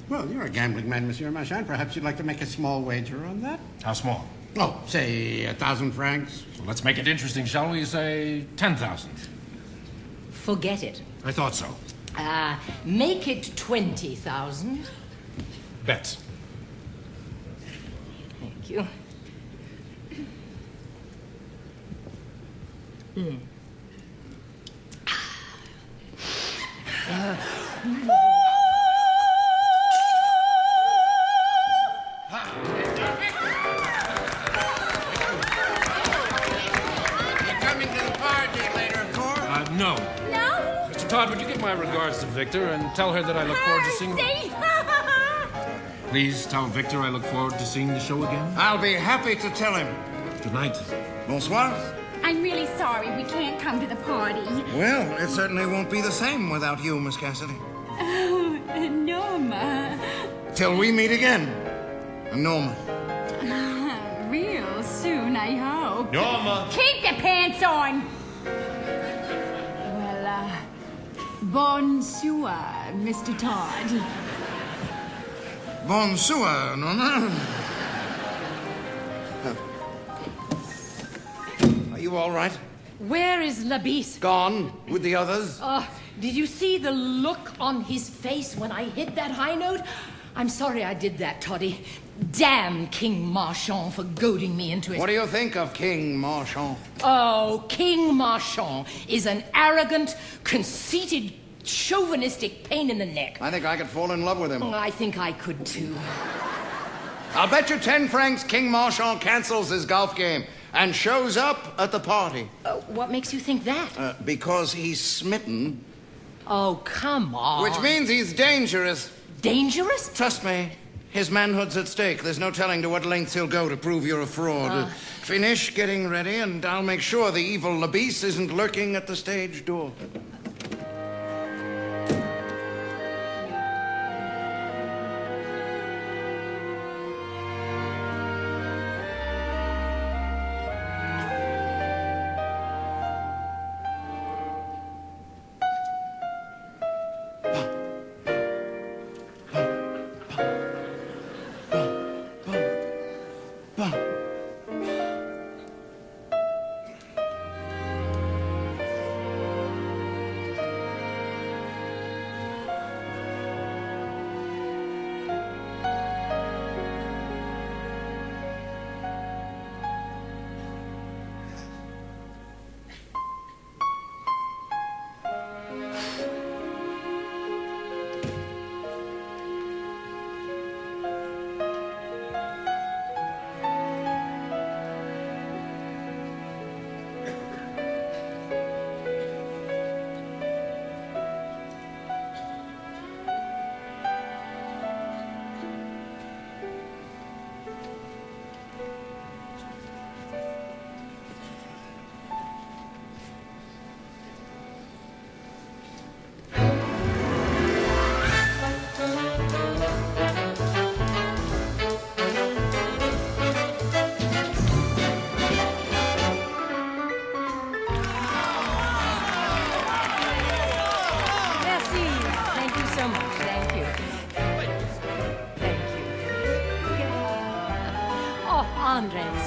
Speaker 15: Well, you're a gambling man, Monsieur Marchand. Perhaps you'd like to make a small wager on that?
Speaker 13: How small?
Speaker 15: Oh, say 1,000 francs.
Speaker 13: Well, let's make it interesting, shall we? Say 10,000.
Speaker 4: Forget it.
Speaker 13: I thought so.
Speaker 4: Make it 20,000.
Speaker 13: Bet.
Speaker 4: Thank you.
Speaker 13: No.
Speaker 2: No?
Speaker 13: Mr. Todd, would you give my regards to Victor and tell her that I look forward to seeing...
Speaker 2: See?
Speaker 13: Please tell Victor I look forward to seeing the show again.
Speaker 5: I'll be happy to tell him.
Speaker 13: Good night.
Speaker 5: Bonsoir.
Speaker 2: I'm really sorry we can't come to the party.
Speaker 5: Well, it certainly won't be the same without you, Miss Cassidy.
Speaker 2: Oh, Norma.
Speaker 5: Till we meet again. Norma.
Speaker 2: Real soon, I hope.
Speaker 13: Norma!
Speaker 2: Keep your pants on! Well, bonsoir, Mr. Todd.
Speaker 5: Bonsoir, Norma. Are you all right?
Speaker 4: Where is Labis?
Speaker 5: Gone with the others.
Speaker 4: Did you see the look on his face when I hit that high note? I'm sorry I did that, Toddy. Damn King Marchand for goading me into it.
Speaker 5: What do you think of King Marchand?
Speaker 4: Oh, King Marchand is an arrogant, conceited, chauvinistic pain in the neck.
Speaker 5: I think I could fall in love with him.
Speaker 4: I think I could too.
Speaker 5: I'll bet you 10 francs King Marchand cancels his golf game and shows up at the party.
Speaker 4: What makes you think that?
Speaker 5: Because he's smitten.
Speaker 4: Oh, come on.
Speaker 5: Which means he's dangerous.
Speaker 4: Dangerous?
Speaker 5: Trust me. His manhood's at stake. There's no telling to what lengths he'll go to prove you're a fraud. Finish getting ready, and I'll make sure the evil Labis isn't lurking at the stage door.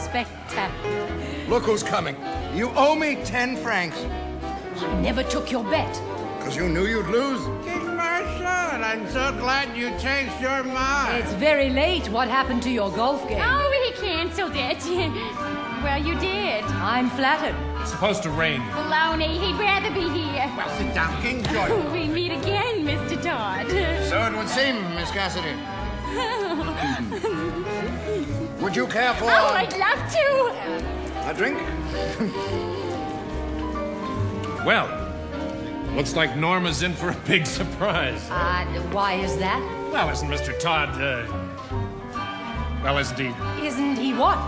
Speaker 4: Spectacular.
Speaker 5: Look who's coming. You owe me 10 francs.
Speaker 4: I never took your bet.
Speaker 5: Because you knew you'd lose?
Speaker 9: King Marchand, I'm so glad you changed your mind.
Speaker 4: It's very late. What happened to your golf game?
Speaker 2: Oh, he canceled it. Well, you did.
Speaker 4: I'm flattered.
Speaker 13: It's supposed to rain.
Speaker 2: Baloney, he'd rather be here.
Speaker 9: Well, sit down, King Jordan.
Speaker 2: We meet again, Mr. Todd.
Speaker 5: So it would seem, Miss Cassidy. Would you care for...
Speaker 2: Oh, I'd love to.
Speaker 5: A drink?
Speaker 13: Well, looks like Norma's in for a big surprise.
Speaker 4: Why is that?
Speaker 13: Well, isn't Mr. Todd, well, isn't he?
Speaker 4: Isn't he what?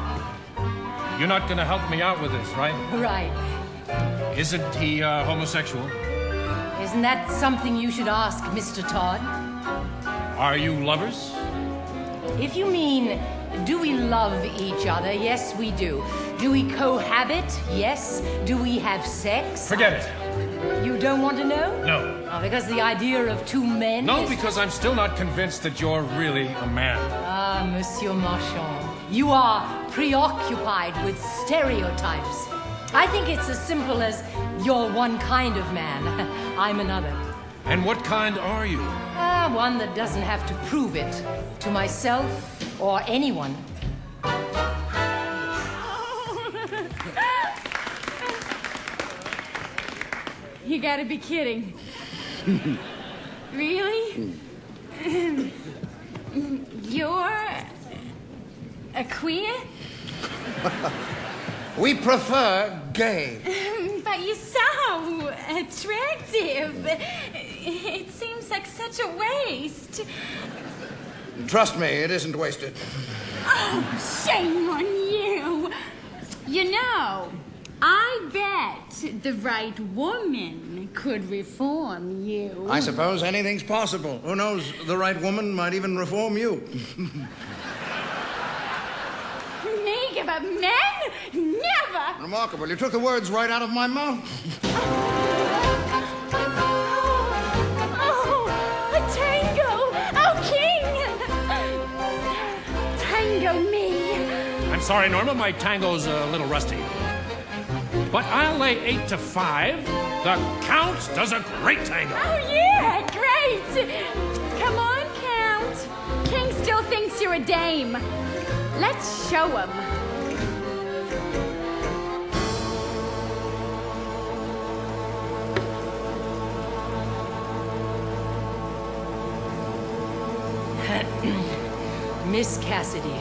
Speaker 13: You're not going to help me out with this, right?
Speaker 4: Right.
Speaker 13: Isn't he homosexual?
Speaker 4: Isn't that something you should ask Mr. Todd?
Speaker 13: Are you lovers?
Speaker 4: If you mean, do we love each other? Yes, we do. Do we cohabit? Yes. Do we have sex?
Speaker 13: Forget it.
Speaker 4: You don't want to know?
Speaker 13: No.
Speaker 4: Oh, because the idea of two men
Speaker 13: No, because I'm still not convinced that you're really a man.
Speaker 4: Ah, Monsieur Marchand. You are preoccupied with stereotypes. I think it's as simple as you're one kind of man. I'm another.
Speaker 13: And what kind are you?
Speaker 4: One that doesn't have to prove it to myself or anyone.
Speaker 2: You gotta be kidding. Really? You're a queer?
Speaker 5: We prefer gay.
Speaker 2: But you're so attractive. It seems like such a waste.
Speaker 5: Trust me, it isn't wasted.
Speaker 2: Oh, shame on you. You know, I bet the right woman could reform you.
Speaker 5: I suppose anything's possible. Who knows, the right woman might even reform you.
Speaker 2: Me give up men? Never!
Speaker 5: Remarkable. You took the words right out of my mouth.
Speaker 2: Oh, a tango! Oh, king! Tango me.
Speaker 13: I'm sorry, Norma, my tango's a little rusty. But I'll lay 8 to 5. The Count does a great tango.
Speaker 2: Oh, yeah, great! Come on, Count. King still thinks you're a dame. Let's show him.
Speaker 4: Miss Cassidy.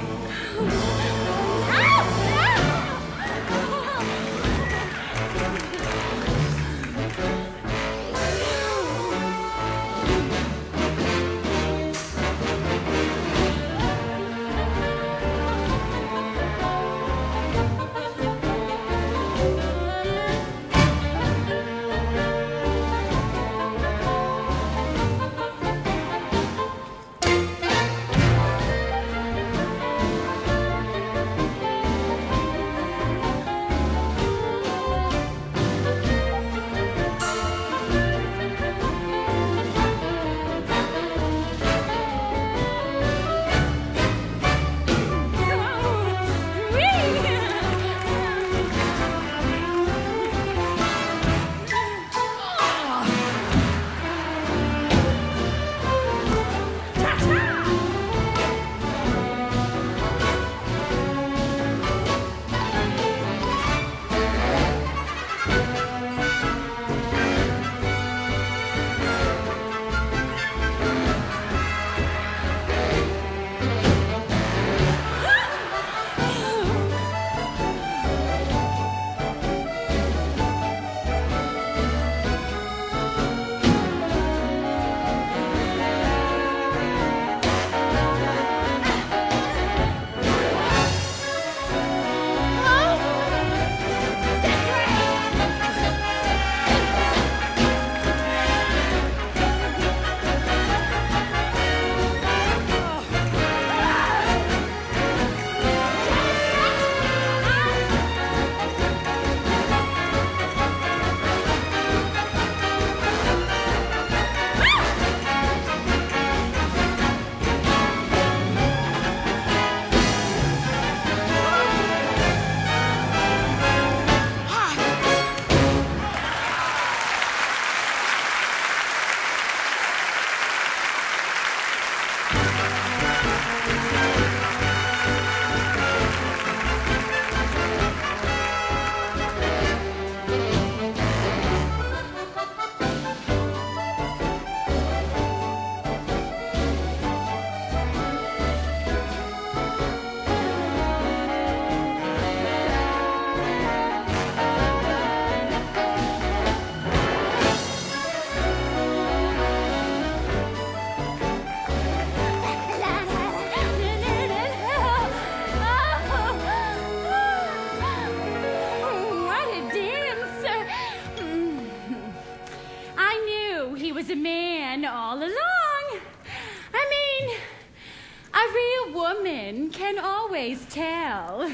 Speaker 2: Can always tell.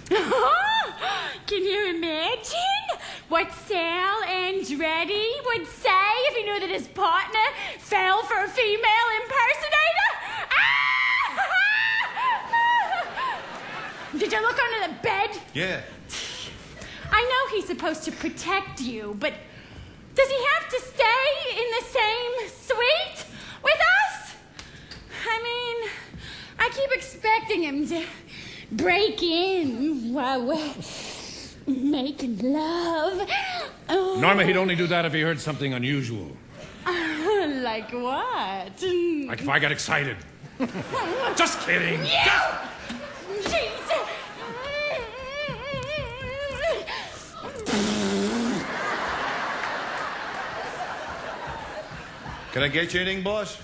Speaker 2: Can you imagine what Sal Andretti would say if he knew that his partner fell for a female impersonator? Did you look under the bed?
Speaker 3: Yeah.
Speaker 2: I know he's supposed to protect you, but does he have to stay in the same suite with us? I mean, I keep expecting him to break in while we're making love. Oh.
Speaker 13: Norma, he'd only do that if he heard something unusual.
Speaker 2: Like what?
Speaker 13: Like if I got excited. Just kidding.
Speaker 2: Yeah! Jeez.
Speaker 3: Can I get you anything, boss?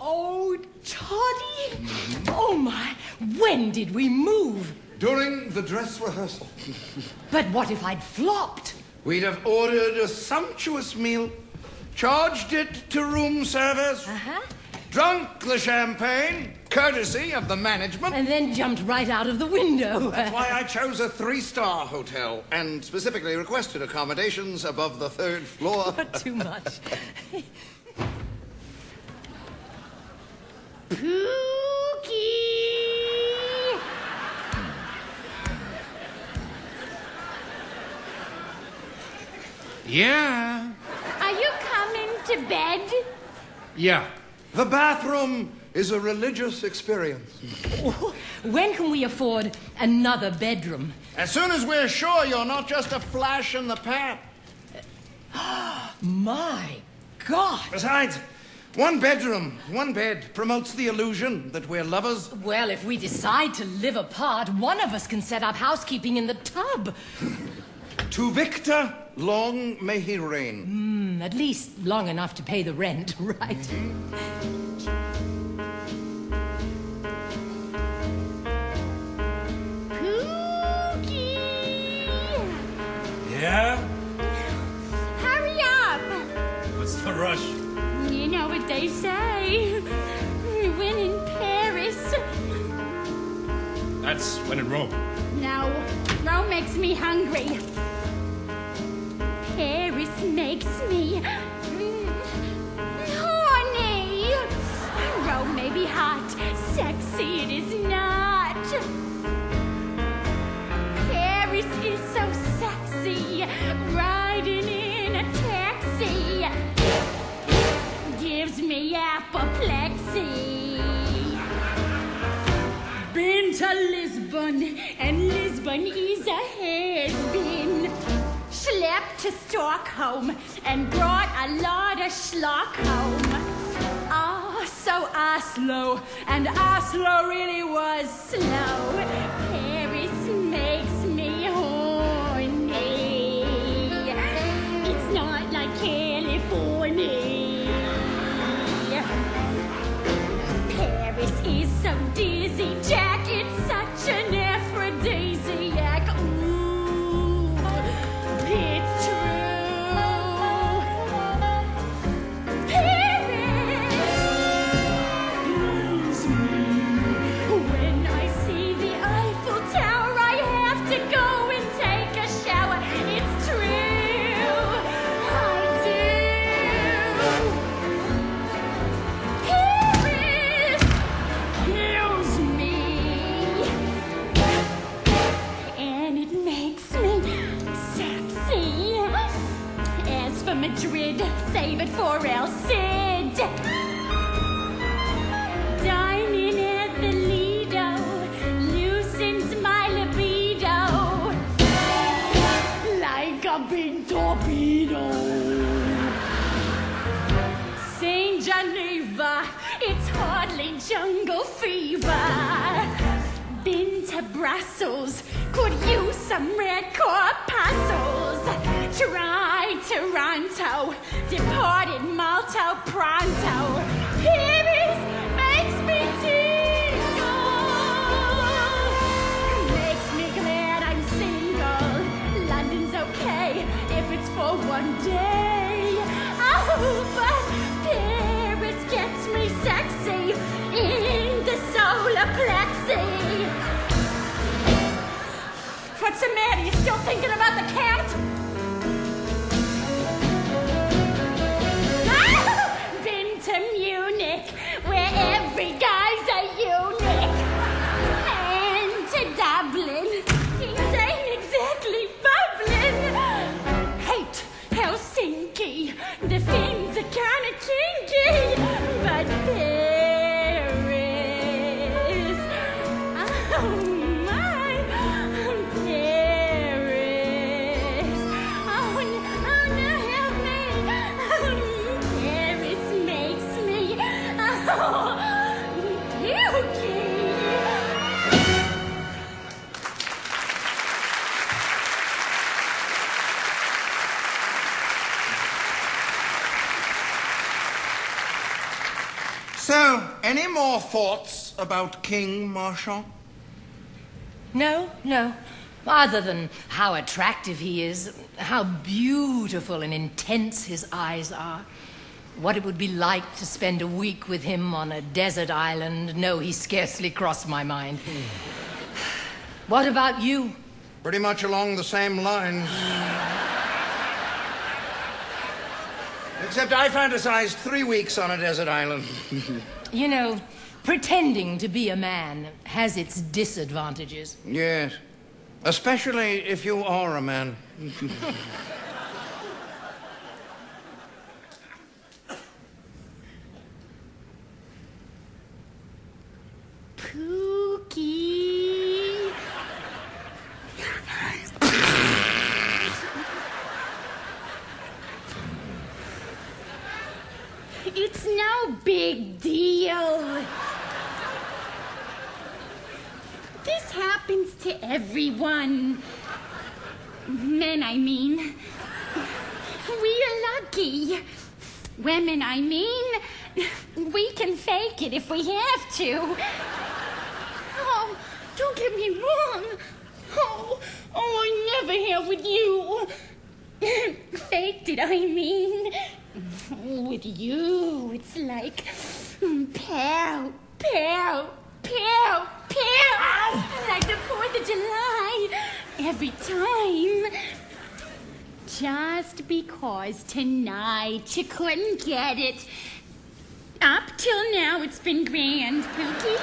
Speaker 4: Oh, Toddy! Oh, my. When did we move?
Speaker 1: During the dress rehearsal.
Speaker 4: But what if I'd flopped?
Speaker 1: We'd have ordered a sumptuous meal, charged it to room service, drunk the champagne, courtesy of the management.
Speaker 4: And then jumped right out of the window.
Speaker 1: That's why I chose a 3-star hotel and specifically requested accommodations above the 3rd floor.
Speaker 4: Not too much.
Speaker 2: Pookie!
Speaker 3: Yeah.
Speaker 2: Are you coming to bed?
Speaker 3: Yeah.
Speaker 1: The bathroom is a religious experience.
Speaker 4: When can we afford another bedroom?
Speaker 1: As soon as we're sure you're not just a flash in the pan.
Speaker 4: My God!
Speaker 1: Besides, one bedroom, one bed promotes the illusion that we're lovers.
Speaker 4: Well, if we decide to live apart, one of us can set up housekeeping in the tub.
Speaker 1: To Victor, long may he reign.
Speaker 4: At least long enough to pay the rent, right?
Speaker 13: Yeah?
Speaker 2: Hurry up!
Speaker 13: What's the rush?
Speaker 2: You know what they say. When in Paris.
Speaker 13: That's when in Rome.
Speaker 2: No, Rome makes me hungry. Paris makes me horny. Rome may be hot, sexy it is not. Paris is so sexy, riding in a taxi gives me apoplexy. Been to Lisbon, and Lisbon is a has-been. Schlepped to Stockholm and brought a lot of schlock home. Oh, so Oslo, and Oslo really was slow. Paris makes me horny. It's not like California. Paris is so dizzy, Jack, it's such an aphrodisiac. Ooh, it's true. Paris blows me. When I see the Eiffel Tower, I have to go and take a shower. It's true, I do. Paris kills me, and it makes me sexy. As for Madrid, save it for El Cid. Dining at the Lido loosens my libido like a big torpedo. Saint Geneva, it's hardly jungle fever. Been to Brussels, could use some red corpuscles. Tried Toronto, departed Malta pronto. Paris makes me tingle, makes me glad I'm single. London's okay if it's for one day. Oh, but Paris gets me sexy in the solar plexi. What's the matter? You still thinking about the count? Been to Munich, where every guy's a eunuch. And to Dublin, things ain't exactly bubbling. Hate Helsinki, the Finns are kinda kinky. But Paris, oh my, Paris. Oh no, help me. Paris makes me
Speaker 5: So, any more thoughts about King Marchand?
Speaker 4: No. Other than how attractive he is, how beautiful and intense his eyes are. What it would be like to spend a week with him on a desert island, no, he scarcely crossed my mind. What about you?
Speaker 5: Pretty much along the same lines. Except I fantasized 3 weeks on a desert island.
Speaker 4: You know, pretending to be a man has its disadvantages.
Speaker 5: Yes. Especially if you are a man.
Speaker 2: Pookie. It's no big deal. This happens to everyone. Men, I mean. We're lucky. Women, I mean. We can fake it if we have to. Oh, don't get me wrong. Oh, I never have with you. Faked it, I mean. With you, it's like pow, pow, pow, pow. Like the 4th of July. Every time. Just because tonight you couldn't get it. Up till now, it's been grand, Pookie.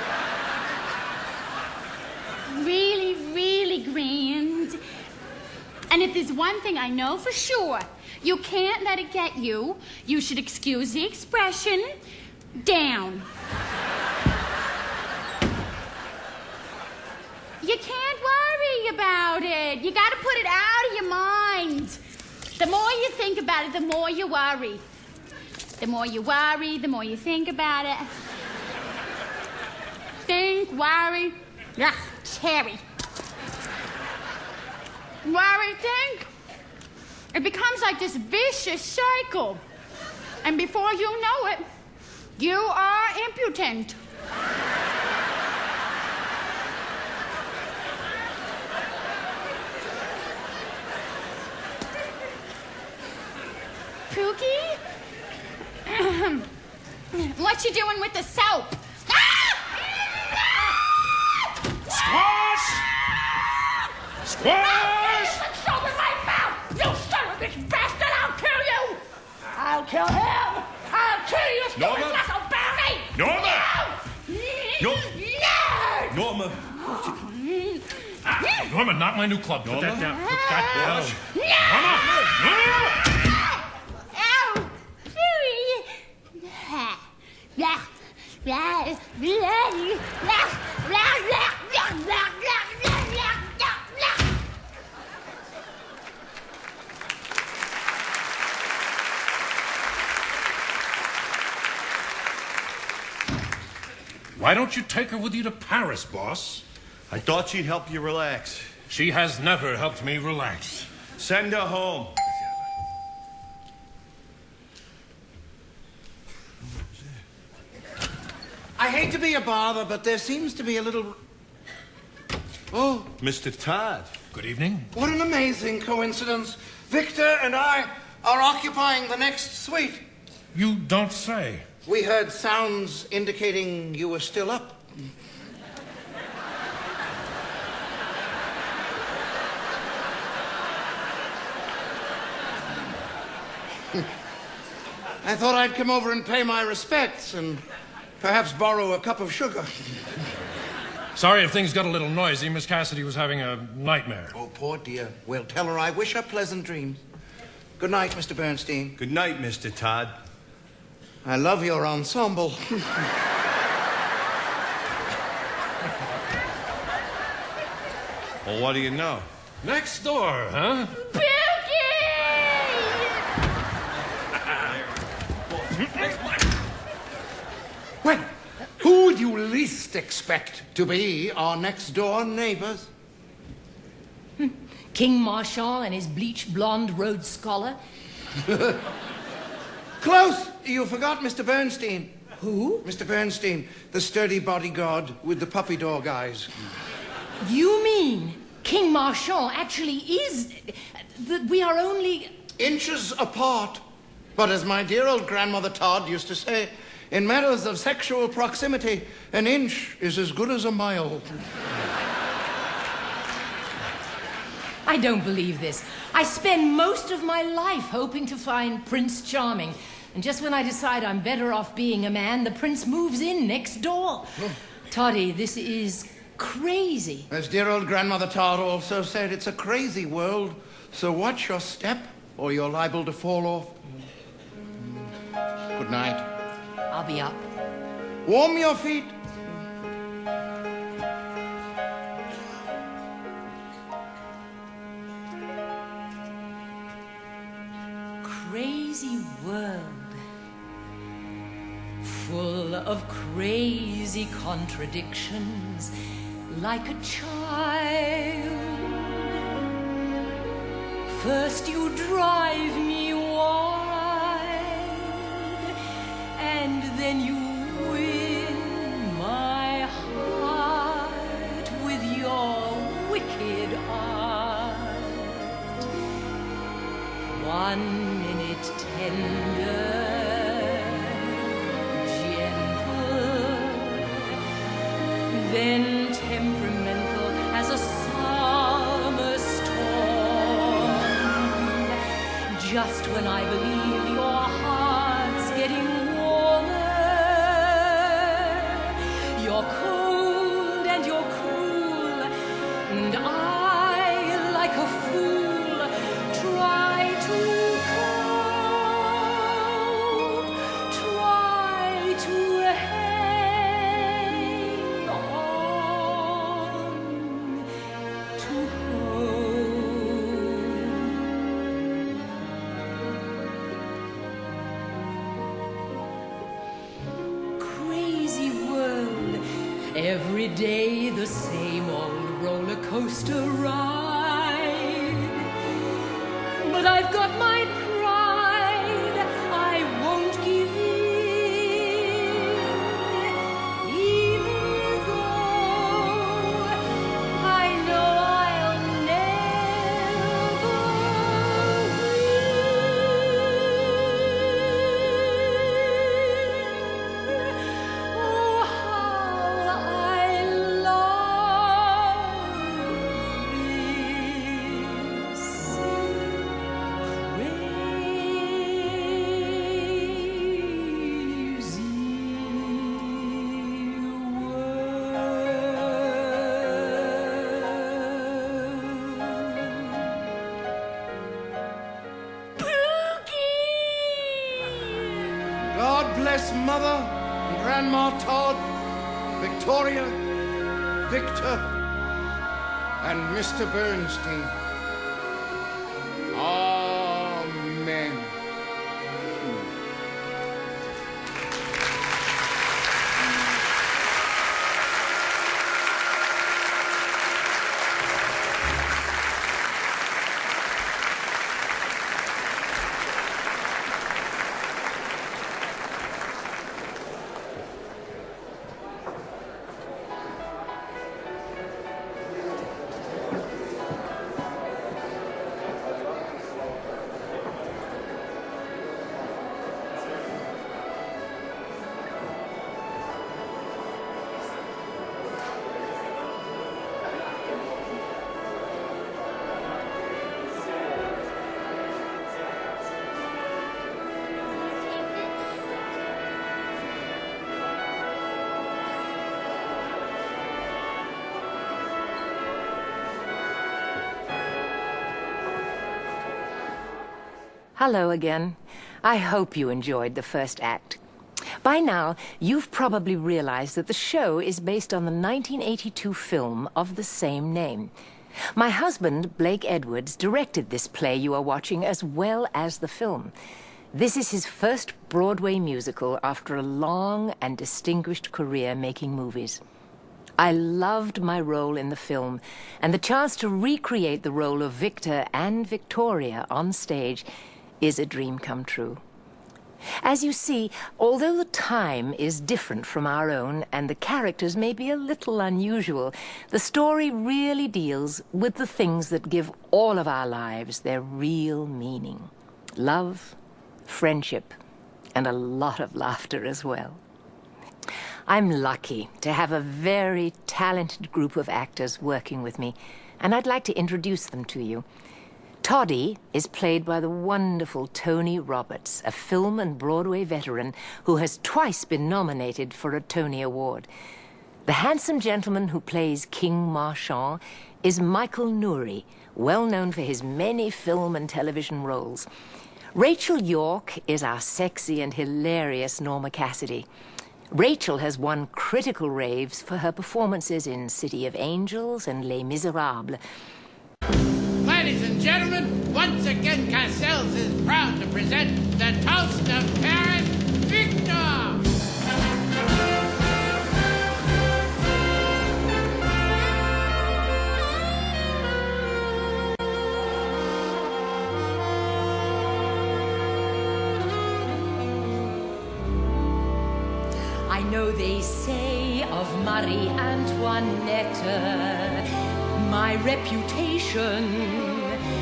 Speaker 2: Really, really grand. And if there's one thing I know for sure, you can't let it get you. You should excuse the expression. Down. You can't worry about it. You gotta put it out of your mind. The more you think about it, the more you worry. The more you worry, the more you think about it. Think, worry. Ugh, Terry. Worry, think. It becomes like this vicious cycle. And before you know it, you are impotent. Pookie? What you doing with the soap?
Speaker 13: Squash! Squash!
Speaker 2: Put soap in my mouth! You son of a bitch bastard! I'll kill you! I'll kill him! I'll kill you, stupid
Speaker 13: Norma!
Speaker 2: muscle bounty!
Speaker 13: Norma!
Speaker 2: No!
Speaker 13: Norma! Norma, not my new club. Put that down. Put that down. Norma! Why don't you take her with you to Paris, boss?
Speaker 3: I thought she'd help you relax.
Speaker 13: She has never helped me relax.
Speaker 3: Send her home.
Speaker 5: I hate to be a bother, but there seems to be a little... Oh.
Speaker 3: Mr. Todd.
Speaker 13: Good evening.
Speaker 5: What an amazing coincidence. Victor and I are occupying the next suite.
Speaker 13: You don't say.
Speaker 5: We heard sounds indicating you were still up. I thought I'd come over and pay my respects and perhaps borrow a cup of sugar.
Speaker 13: Sorry if things got a little noisy. Miss Cassidy was having a nightmare.
Speaker 5: Oh, poor dear. Well, tell her I wish her pleasant dreams. Good night, Mr. Bernstein.
Speaker 3: Good night, Mr. Todd.
Speaker 5: I love your ensemble.
Speaker 3: Well, what do you know?
Speaker 13: Next door, huh?
Speaker 5: Well, who would you least expect to be our next-door neighbors?
Speaker 4: King Marchand and his bleach blonde Rhodes Scholar.
Speaker 5: Close! You forgot Mr. Bernstein. Who? Mr. Bernstein, the sturdy bodyguard with the puppy dog eyes.
Speaker 4: You mean King Marchand actually is... that we are only...
Speaker 5: inches apart. But as my dear old grandmother Todd used to say, in matters of sexual proximity, an inch is as good as a mile.
Speaker 4: I don't believe this. I spend most of my life hoping to find Prince Charming. And just when I decide I'm better off being a man, the prince moves in next door. Toddy, this is crazy.
Speaker 5: As dear old grandmother Todd also said, it's a crazy world. So watch your step or you're liable to fall off. Good night.
Speaker 4: I'll be up.
Speaker 5: Warm your feet.
Speaker 4: Crazy world. Full of crazy contradictions, like a child. First you drive me wild, and then you win my heart with your wicked art. 1 minute tender, then temperamental as a summer storm. Just when I believe your heart's getting warmer, you're cold and you're cruel, and I, like a fool, try to cope, try to every day the same old roller coaster ride. But I've got my pride, I won't give in, even though I know I'll never win. Oh,
Speaker 5: God bless Mother and Grandma Todd, Victoria, Victor, and Mr. Bernstein. Amen.
Speaker 16: Hello again. I hope you enjoyed the first act. By now, you've probably realized that the show is based on the 1982 film of the same name. My husband, Blake Edwards, directed this play you are watching as well as the film. This is his first Broadway musical after a long and distinguished career making movies. I loved my role in the film, and the chance to recreate the role of Victor and Victoria on stage is a dream come true. As you see, although the time is different from our own and the characters may be a little unusual, the story really deals with the things that give all of our lives their real meaning. Love, friendship, and a lot of laughter as well. I'm lucky to have a very talented group of actors working with me, and I'd like to introduce them to you. Toddy is played by the wonderful Tony Roberts, a film and Broadway veteran who has twice been nominated for a Tony Award. The handsome gentleman who plays King Marchand is Michael Nouri, well known for his many film and television roles. Rachel York is our sexy and hilarious Norma Cassidy. Rachel has won critical raves for her performances in City of Angels and Les Miserables.
Speaker 9: Ladies and gentlemen, once again, Cassels is proud to present the toast of Paris, Victor!
Speaker 4: I know they say of Marie Antoinette, my reputation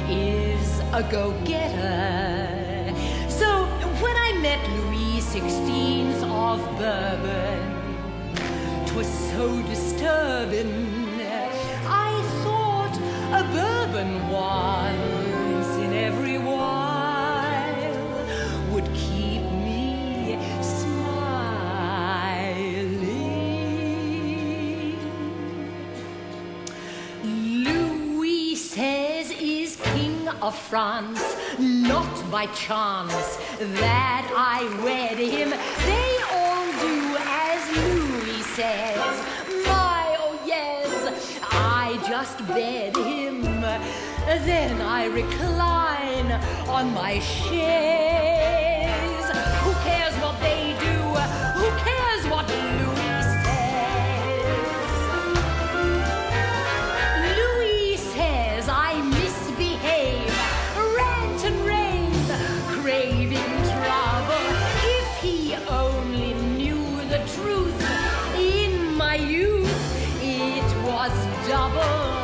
Speaker 4: is a go-getter. So when I met Louis XVI of Bourbon, 'twas so disturbing. I thought a bourbon once in every while would keep me smiling. Louis XVI is King of France, not by chance that I wed him. They all do as Louis says. My, oh yes, I just bed him. Then I recline on my chaise. Who cares what they do? Who cares what Louis says? Louis says I misbehave, rant and rave, craving trouble. If he only knew the truth, in my youth it was double.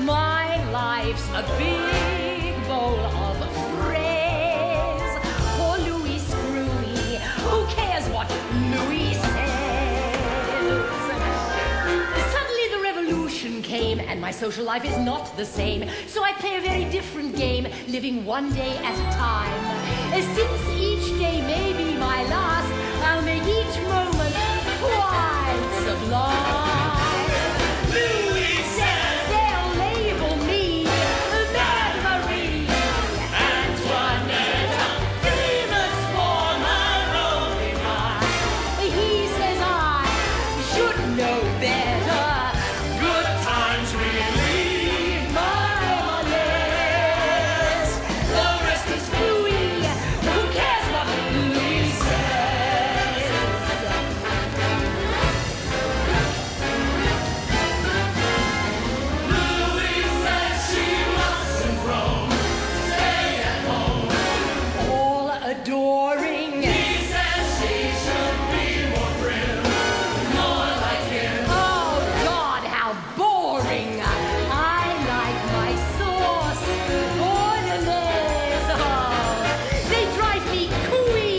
Speaker 4: My life's a big bowl of fraise. Poor Louis Screwy, who cares what Louis says? Suddenly the revolution came and my social life is not the same. So I play a very different game, living one day at a time. Since each day may be my last, I'll make each moment quite sublime. Louis says they'll label me Mad Marie Antoinette, famous for my rolling eye. He says I should know better. Good times relieve my malaise. The rest is Louis. Who cares what Louis says? Louis says she mustn't roam, stay at home. All adoring. He says she should be more prim, more like him. Oh God, how boring! I like my sauce, bordelaise. Oh, they drive me cooey.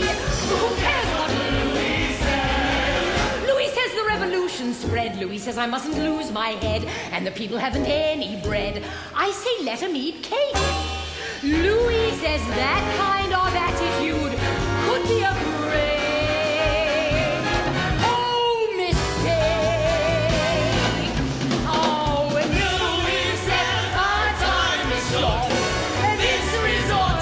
Speaker 4: Who cares what Louis says? Louis says the revolution spread. Louis says I mustn't lose my head, and the people haven't any bread. I say let 'em eat cake. Louis says that kind of attitude could be a great, mistake. Oh, and Louis says our time is short. This resort,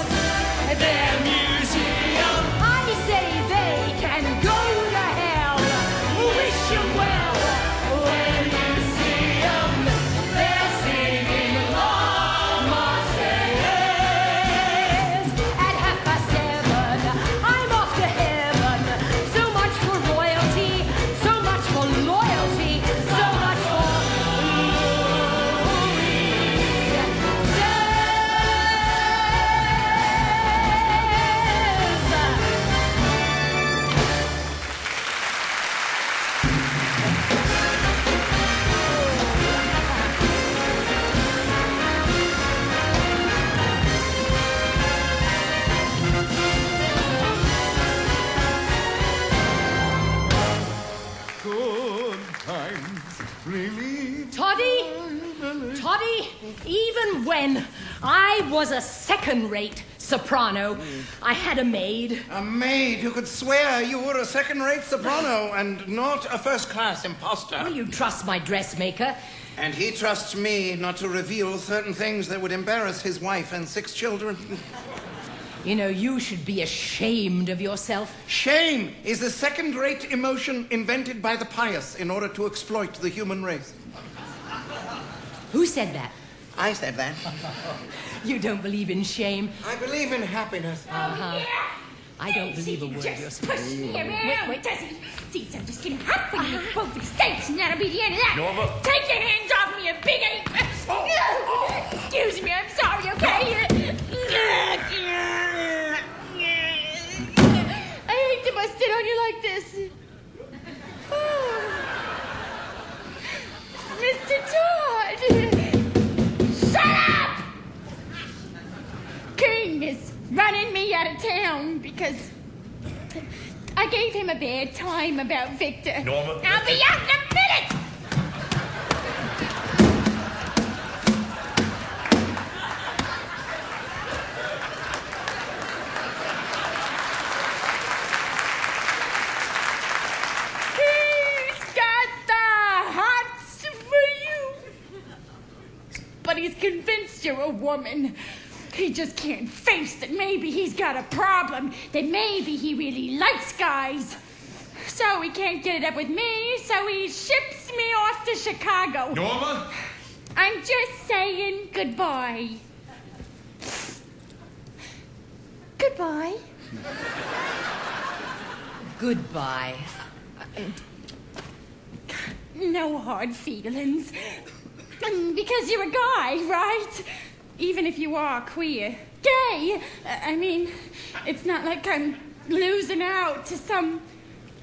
Speaker 4: their museum. I say they can go to hell. Wish you well when you see 'em. They're singing La Marseillaise. At 7:30, I'm off to when I was a second-rate soprano, I had a maid.
Speaker 5: A maid who could swear you were a second-rate soprano and not a first-class imposter.
Speaker 4: Will you trust my dressmaker?
Speaker 5: And he trusts me not to reveal certain things that would embarrass his wife and 6 children.
Speaker 4: You know, you should be ashamed of yourself.
Speaker 5: Shame is a second-rate emotion invented by the pious in order to exploit the human race.
Speaker 4: Who said that?
Speaker 5: I said that.
Speaker 4: You don't believe in shame?
Speaker 5: I believe in happiness.
Speaker 4: Uh-huh. I don't believe a word you're supposed to.
Speaker 2: Push me around,
Speaker 4: Wait.
Speaker 2: does he? Geez, I'm just getting hot for you to go for the stakes, and that'll be the end of that.
Speaker 13: Norma.
Speaker 2: Take your hands off me, you big ape. Excuse me, I'm sorry, okay? I hate to bust it on you like this. Mr. Todd! Shut up! King is running me out of town because I gave him a bad time about Victor.
Speaker 13: Norma,
Speaker 2: I'll be out in a minute! He's got the hots for you. But he's convinced you're a woman. He just can't face that maybe he's got a problem, that maybe he really likes guys. So he can't get it up with me, so he ships me off to Chicago.
Speaker 13: Norma?
Speaker 2: I'm just saying goodbye. Goodbye.
Speaker 4: Goodbye.
Speaker 2: No hard feelings. Because you're a guy, right? Even if you are queer. Gay! I mean, it's not like I'm losing out to some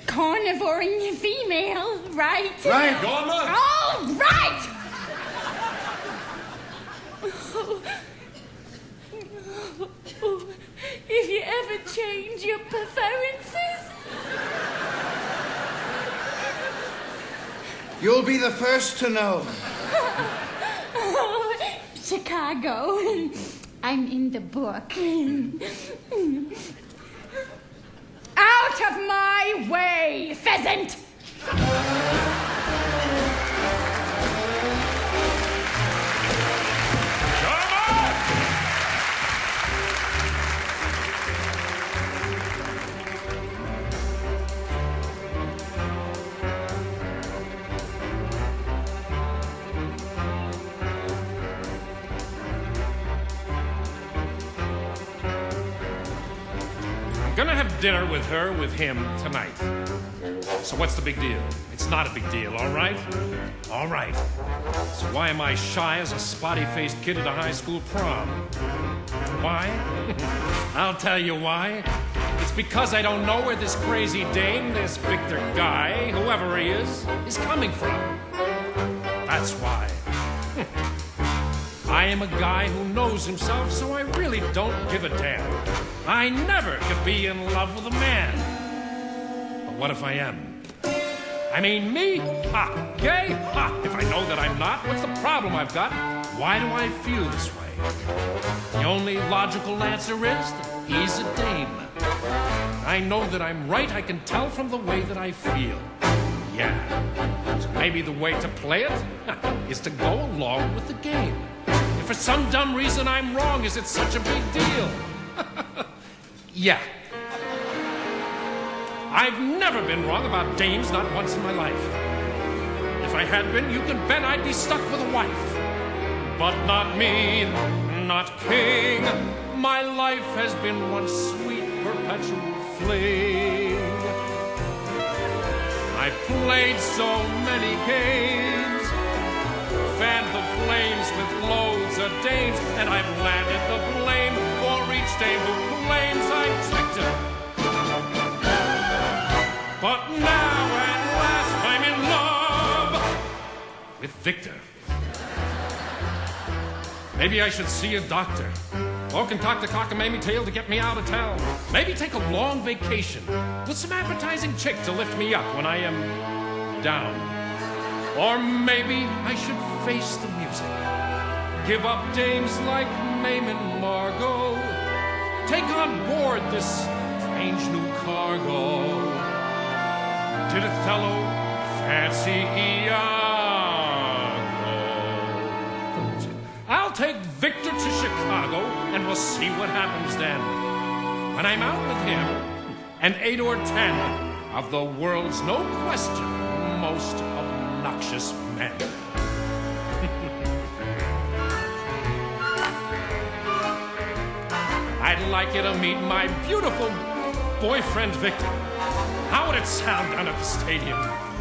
Speaker 2: carnivoring female, right?
Speaker 5: Right,
Speaker 13: Norma!
Speaker 2: All right! If you ever change your preferences...
Speaker 5: You'll be the first to know.
Speaker 2: Chicago. I'm in the book. Out of my way, pheasant!
Speaker 13: I'm gonna have dinner with her, with him, tonight. So what's the big deal? It's not a big deal, all right? All right. So why am I shy as a spotty-faced kid at a high school prom? Why? I'll tell you why. It's because I don't know where this crazy dame, this Victor guy, whoever he is coming from. That's why. I am a guy who knows himself, so I really don't give a damn. I never could be in love with a man. But what if I am? I mean, me? Ha! Gay? Ha! If I know that I'm not, what's the problem I've got? Why do I feel this way? The only logical answer is that he's a dame. I know that I'm right. I can tell from the way that I feel. Yeah. So maybe the way to play it is to go along with the game. If for some dumb reason I'm wrong, is it such a big deal? Yeah. I've never been wrong about dames, not once in my life. If I had been, you can bet I'd be stuck with a wife. But not me, not king. My life has been one sweet, perpetual fling. I've played so many games, fanned the flames with loads of dames, and I've landed the blame for each dame who claims I've tricked her. But now at last I'm in love with Victor. Maybe I should see a doctor, or concoct a cockamamie tale to get me out of town. Maybe take a long vacation with some appetizing chick to lift me up when I am down. Or maybe I should face the music Give up dames like Mame and Margot. Take on board this strange new cargo. Did Othello fancy Iago? I'll take Victor to Chicago, and we'll see what happens then. When I'm out with him, and 8 or 10 of the world's, no question, most obnoxious men. I'd like you to meet my beautiful boyfriend, Victor. How would it sound down at the stadium?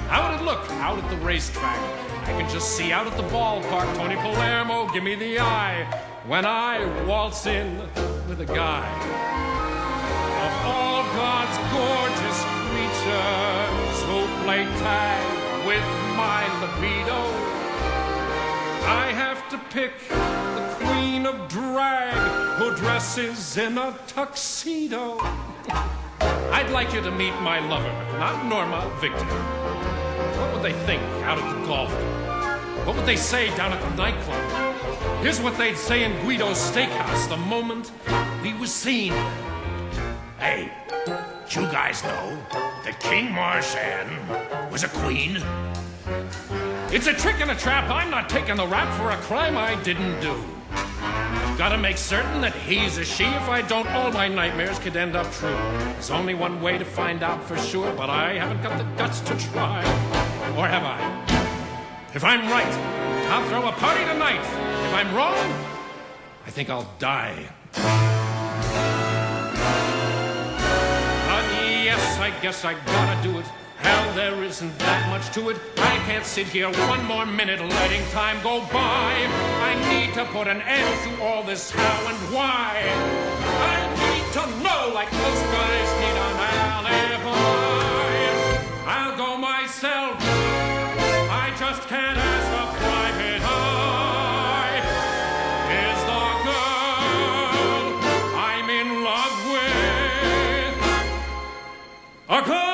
Speaker 13: How would it look out at the racetrack? I can just see out at the ballpark Tony Palermo give me the eye when I waltz in with a guy. Of all God's gorgeous creatures who play tag with my libido, I have to pick the queen of drag who dresses in a tuxedo. I'd like you to meet my lover, not Norma, Victor. What would they think out at the golf? What would they say down at the nightclub? Here's what they'd say in Guido's steakhouse the moment we were seen.
Speaker 5: Hey, you guys know that King Marchand was a queen?
Speaker 13: It's a trick and a trap. I'm not taking the rap for a crime I didn't do. I've got to make certain that he's a she. If I don't, all my nightmares could end up true. There's only one way to find out for sure, but I haven't got the guts to try. Or have I? If I'm right, I'll throw a party tonight. If I'm wrong, I think I'll die. But yes, I guess I gotta do it. Hell, there isn't that much to it. I can't sit here one more minute letting time go by. I need to put an end to all this how and why. I need to know like most guys need an alibi. I'll go myself. I just can't ask a private eye. Is the girl I'm in love with a girl?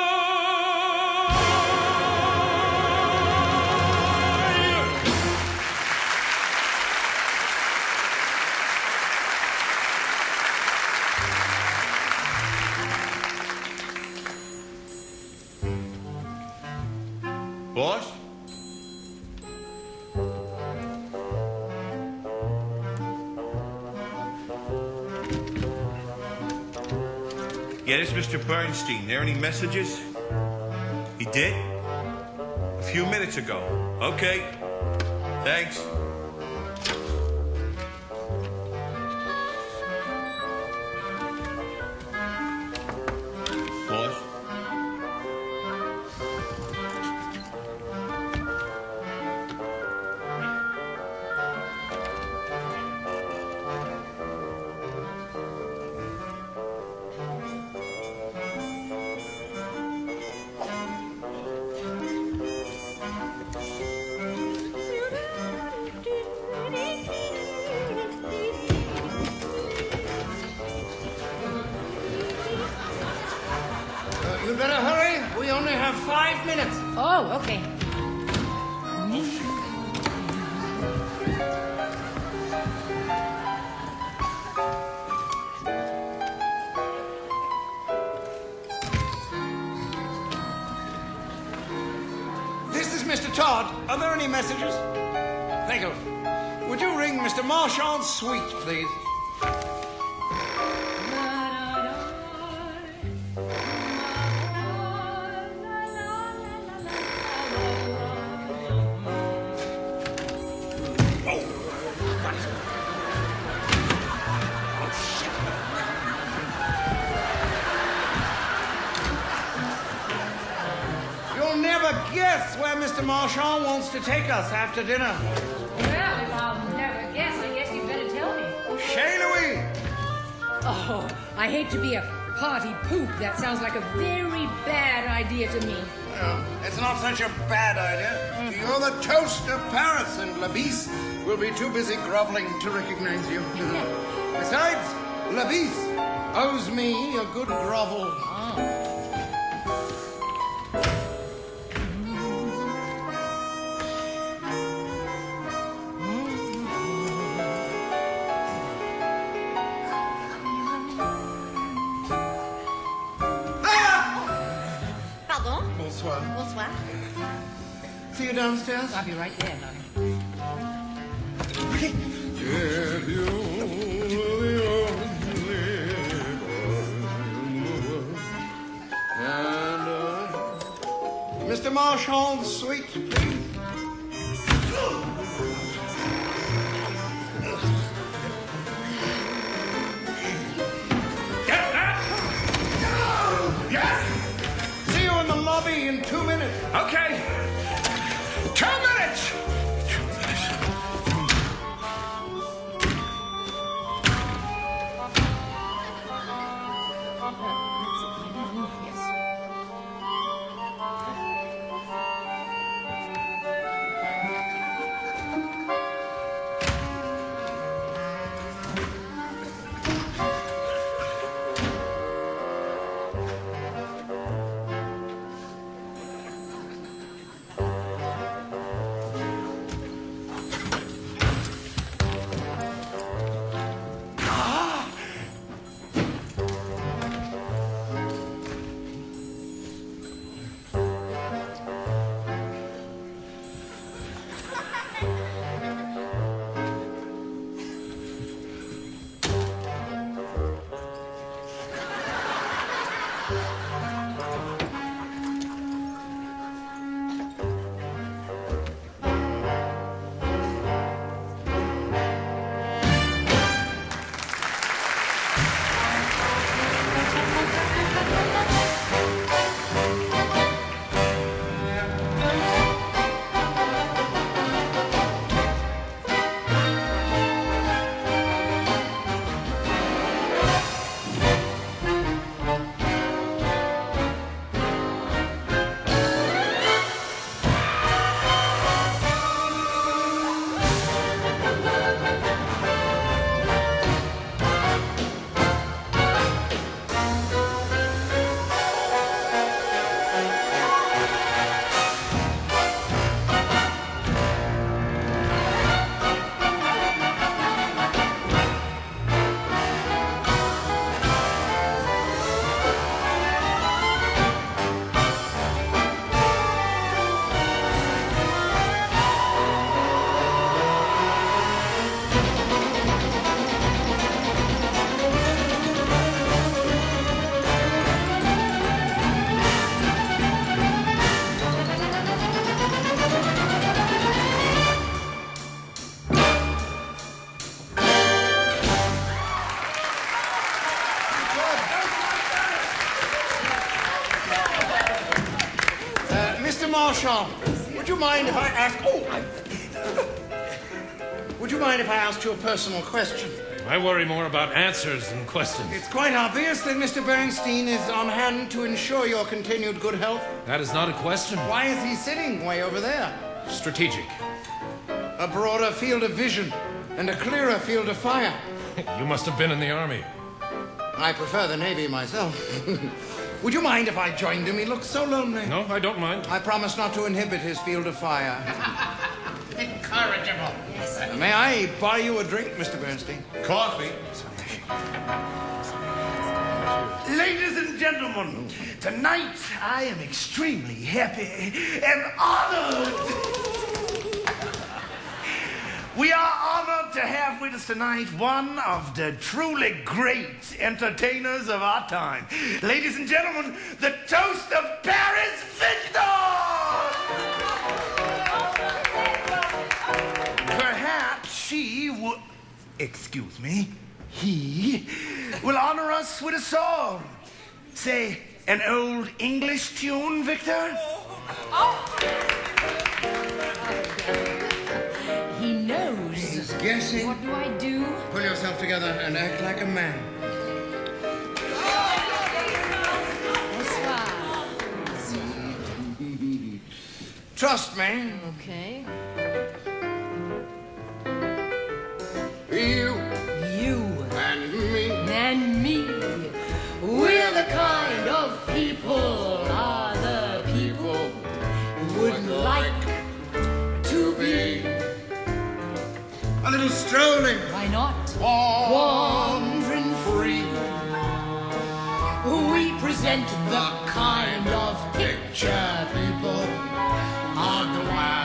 Speaker 3: Boss? Yeah, this is Mr. Bernstein. There any messages? He did? A few minutes ago. Okay. Thanks. Boss?
Speaker 5: You better hurry. We only have 5 minutes.
Speaker 4: Oh, okay.
Speaker 5: This is Mr. Todd. Are there any messages? Thank you. Would you ring Mr. Marchand's suite, please? Guess where Mr. Marchand wants to take us after dinner.
Speaker 4: Well, if I'll never guess, I guess you'd better tell me.
Speaker 5: Chez Louis!
Speaker 4: Oh, I hate to be a party poop. That sounds like a very bad idea to me.
Speaker 5: Well, it's not such a bad idea. You're the toast of Paris, and Labisse will be too busy groveling to recognize you. Besides, Labisse owes me a good grovel. See you downstairs.
Speaker 8: I'll be right there, darling.
Speaker 5: Okay.
Speaker 1: And, Mr. Marshall, sweet, please.
Speaker 3: Yes?
Speaker 1: See you in the lobby in 2 minutes.
Speaker 3: Okay. 2 minutes!
Speaker 1: Marshall, would you mind if I ask... Would you mind if I asked you a personal question?
Speaker 13: I worry more about answers than questions.
Speaker 1: It's quite obvious that Mr. Bernstein is on hand to ensure your continued good health.
Speaker 13: That is not a question.
Speaker 1: Why is he sitting way over there?
Speaker 13: Strategic.
Speaker 1: A broader field of vision and a clearer field of fire.
Speaker 13: You must have been in the army.
Speaker 1: I prefer the Navy myself. Would you mind if I joined him? He looks so lonely.
Speaker 13: No, I don't mind.
Speaker 1: I promise not to inhibit his field of fire.
Speaker 9: Incorrigible.
Speaker 1: Yes. May I buy you a drink, Mr. Bernstein?
Speaker 3: Coffee?
Speaker 5: Ladies and gentlemen, tonight I am extremely happy and honored. We are honored to have with us tonight one of the truly great entertainers of our time. Ladies and gentlemen, the toast of Paris, Victor! Perhaps she would... Excuse me. He will honor us with a song. Say, an old English tune, Victor?
Speaker 4: He knows.
Speaker 1: He's guessing.
Speaker 4: What do I do?
Speaker 1: Pull yourself together and act like a man. Trust me.
Speaker 4: Okay.
Speaker 1: You
Speaker 4: and me. We're the kind of people other people would like to be.
Speaker 1: A little strolling.
Speaker 4: Why not?
Speaker 1: Wandering free.
Speaker 4: We present the kind of picture people are glad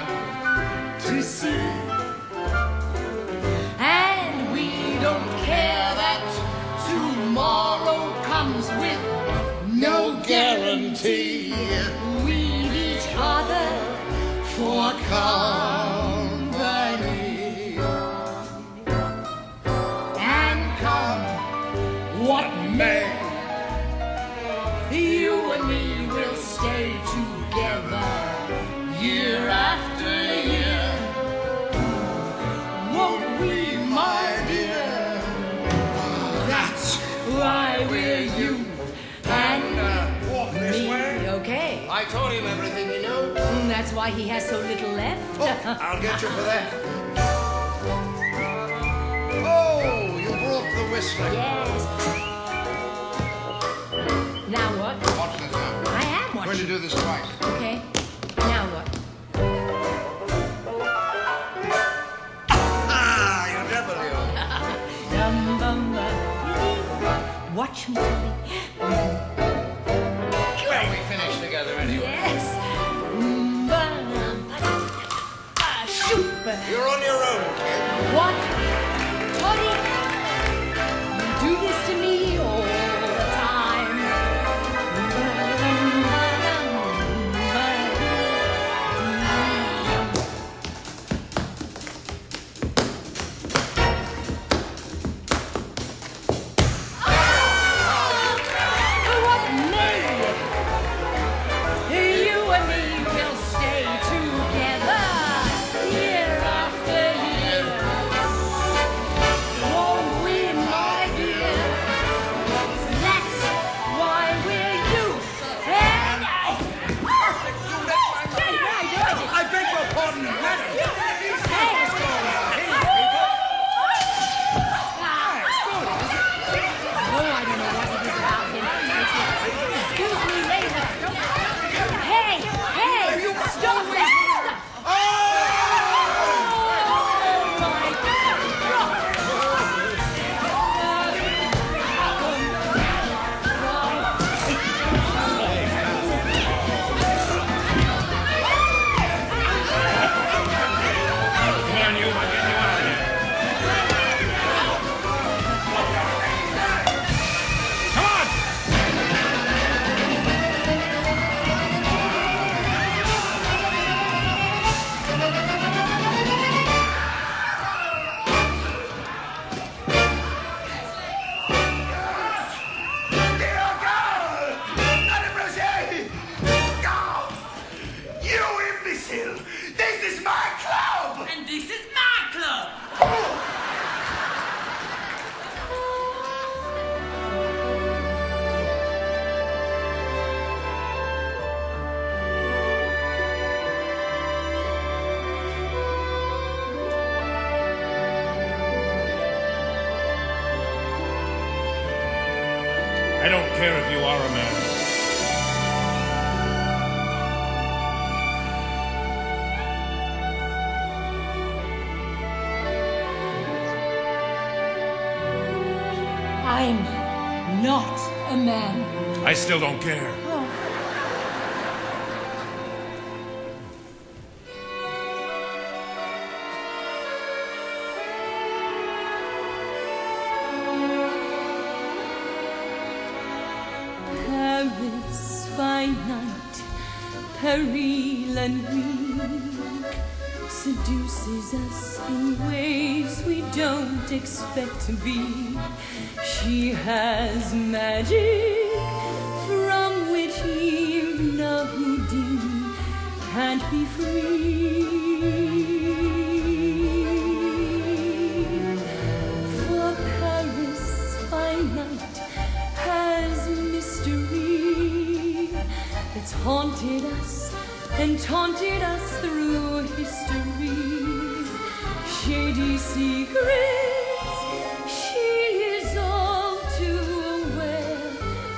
Speaker 1: what may.
Speaker 4: You and me will stay together year after year. Won't we, my dear? That's why we're you and
Speaker 5: Walk this
Speaker 4: me.
Speaker 5: way.
Speaker 4: Okay.
Speaker 5: I told him everything you knew.
Speaker 4: That's why he has so little left.
Speaker 5: Oh, I'll get you for that. Oh, you brought the whistler.
Speaker 4: Yes. Now what?
Speaker 5: Watch this now.
Speaker 4: I am
Speaker 5: I'm going
Speaker 4: watching.
Speaker 5: to do this twice.
Speaker 4: Okay. Now what?
Speaker 5: Ah, you devil, you.
Speaker 4: Dum, bum, bum. Watch me.
Speaker 5: Well, we finished together anyway.
Speaker 4: Yes. Shoot.
Speaker 5: You're on your own, kid.
Speaker 4: What? Toddy, you do this to me all the time. What may? You and me will stay together year after year. Won't we, my dear? That's why we're you and I.
Speaker 5: I beg your pardon, madam.
Speaker 4: I don't know what it is about him. Excuse me later. Hey, stop that!
Speaker 13: Come on, you. I'll get you out of here. Come on!
Speaker 5: Dear girl! Madame Roger! Oh, you imbecile! This is my club!
Speaker 8: And this is my club.
Speaker 13: I don't care if you are a man.
Speaker 4: I'm not a man.
Speaker 13: I still don't care.
Speaker 4: Paris by night, peril and weak, seduces us in ways we don't expect to be. She has magic from which Eve Houdini can't be free. For Paris by night has mystery that's haunted us and taunted us through history. Shady secrets, she is all too aware,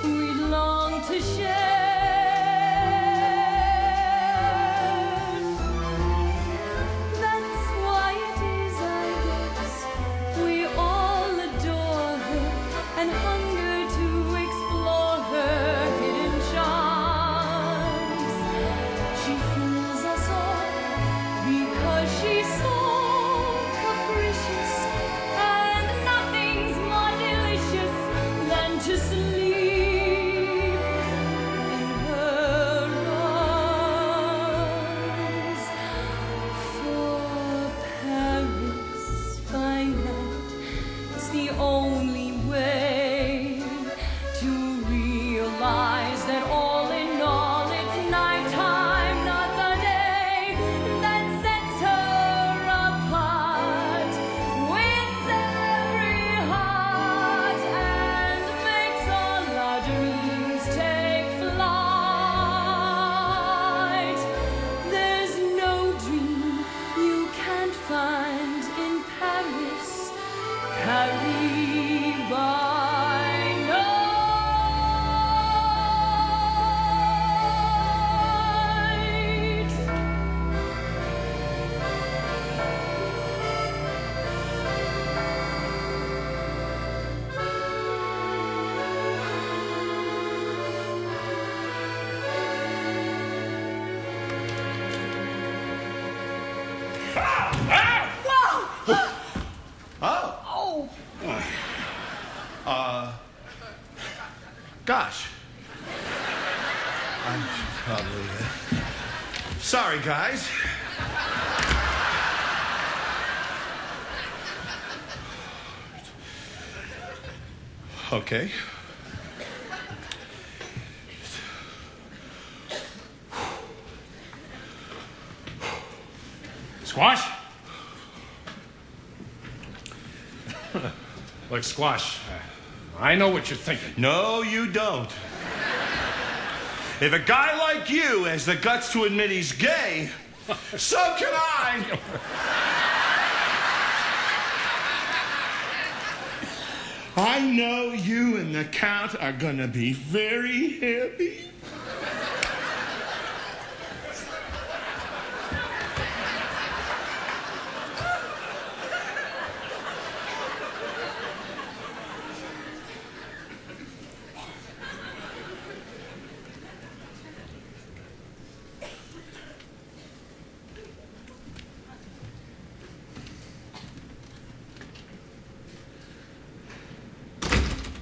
Speaker 4: we long to share. That's why it is, I guess, we all adore her and hunger to explore her hidden charms. She fools us all because she's so capricious
Speaker 3: Gosh. I'm probably... Sorry, guys. Okay.
Speaker 13: Squash? Look, Squash, I know what you're thinking.
Speaker 3: No, you don't. If a guy like you has the guts to admit he's gay, so can I. I know you and the Count are gonna be very happy.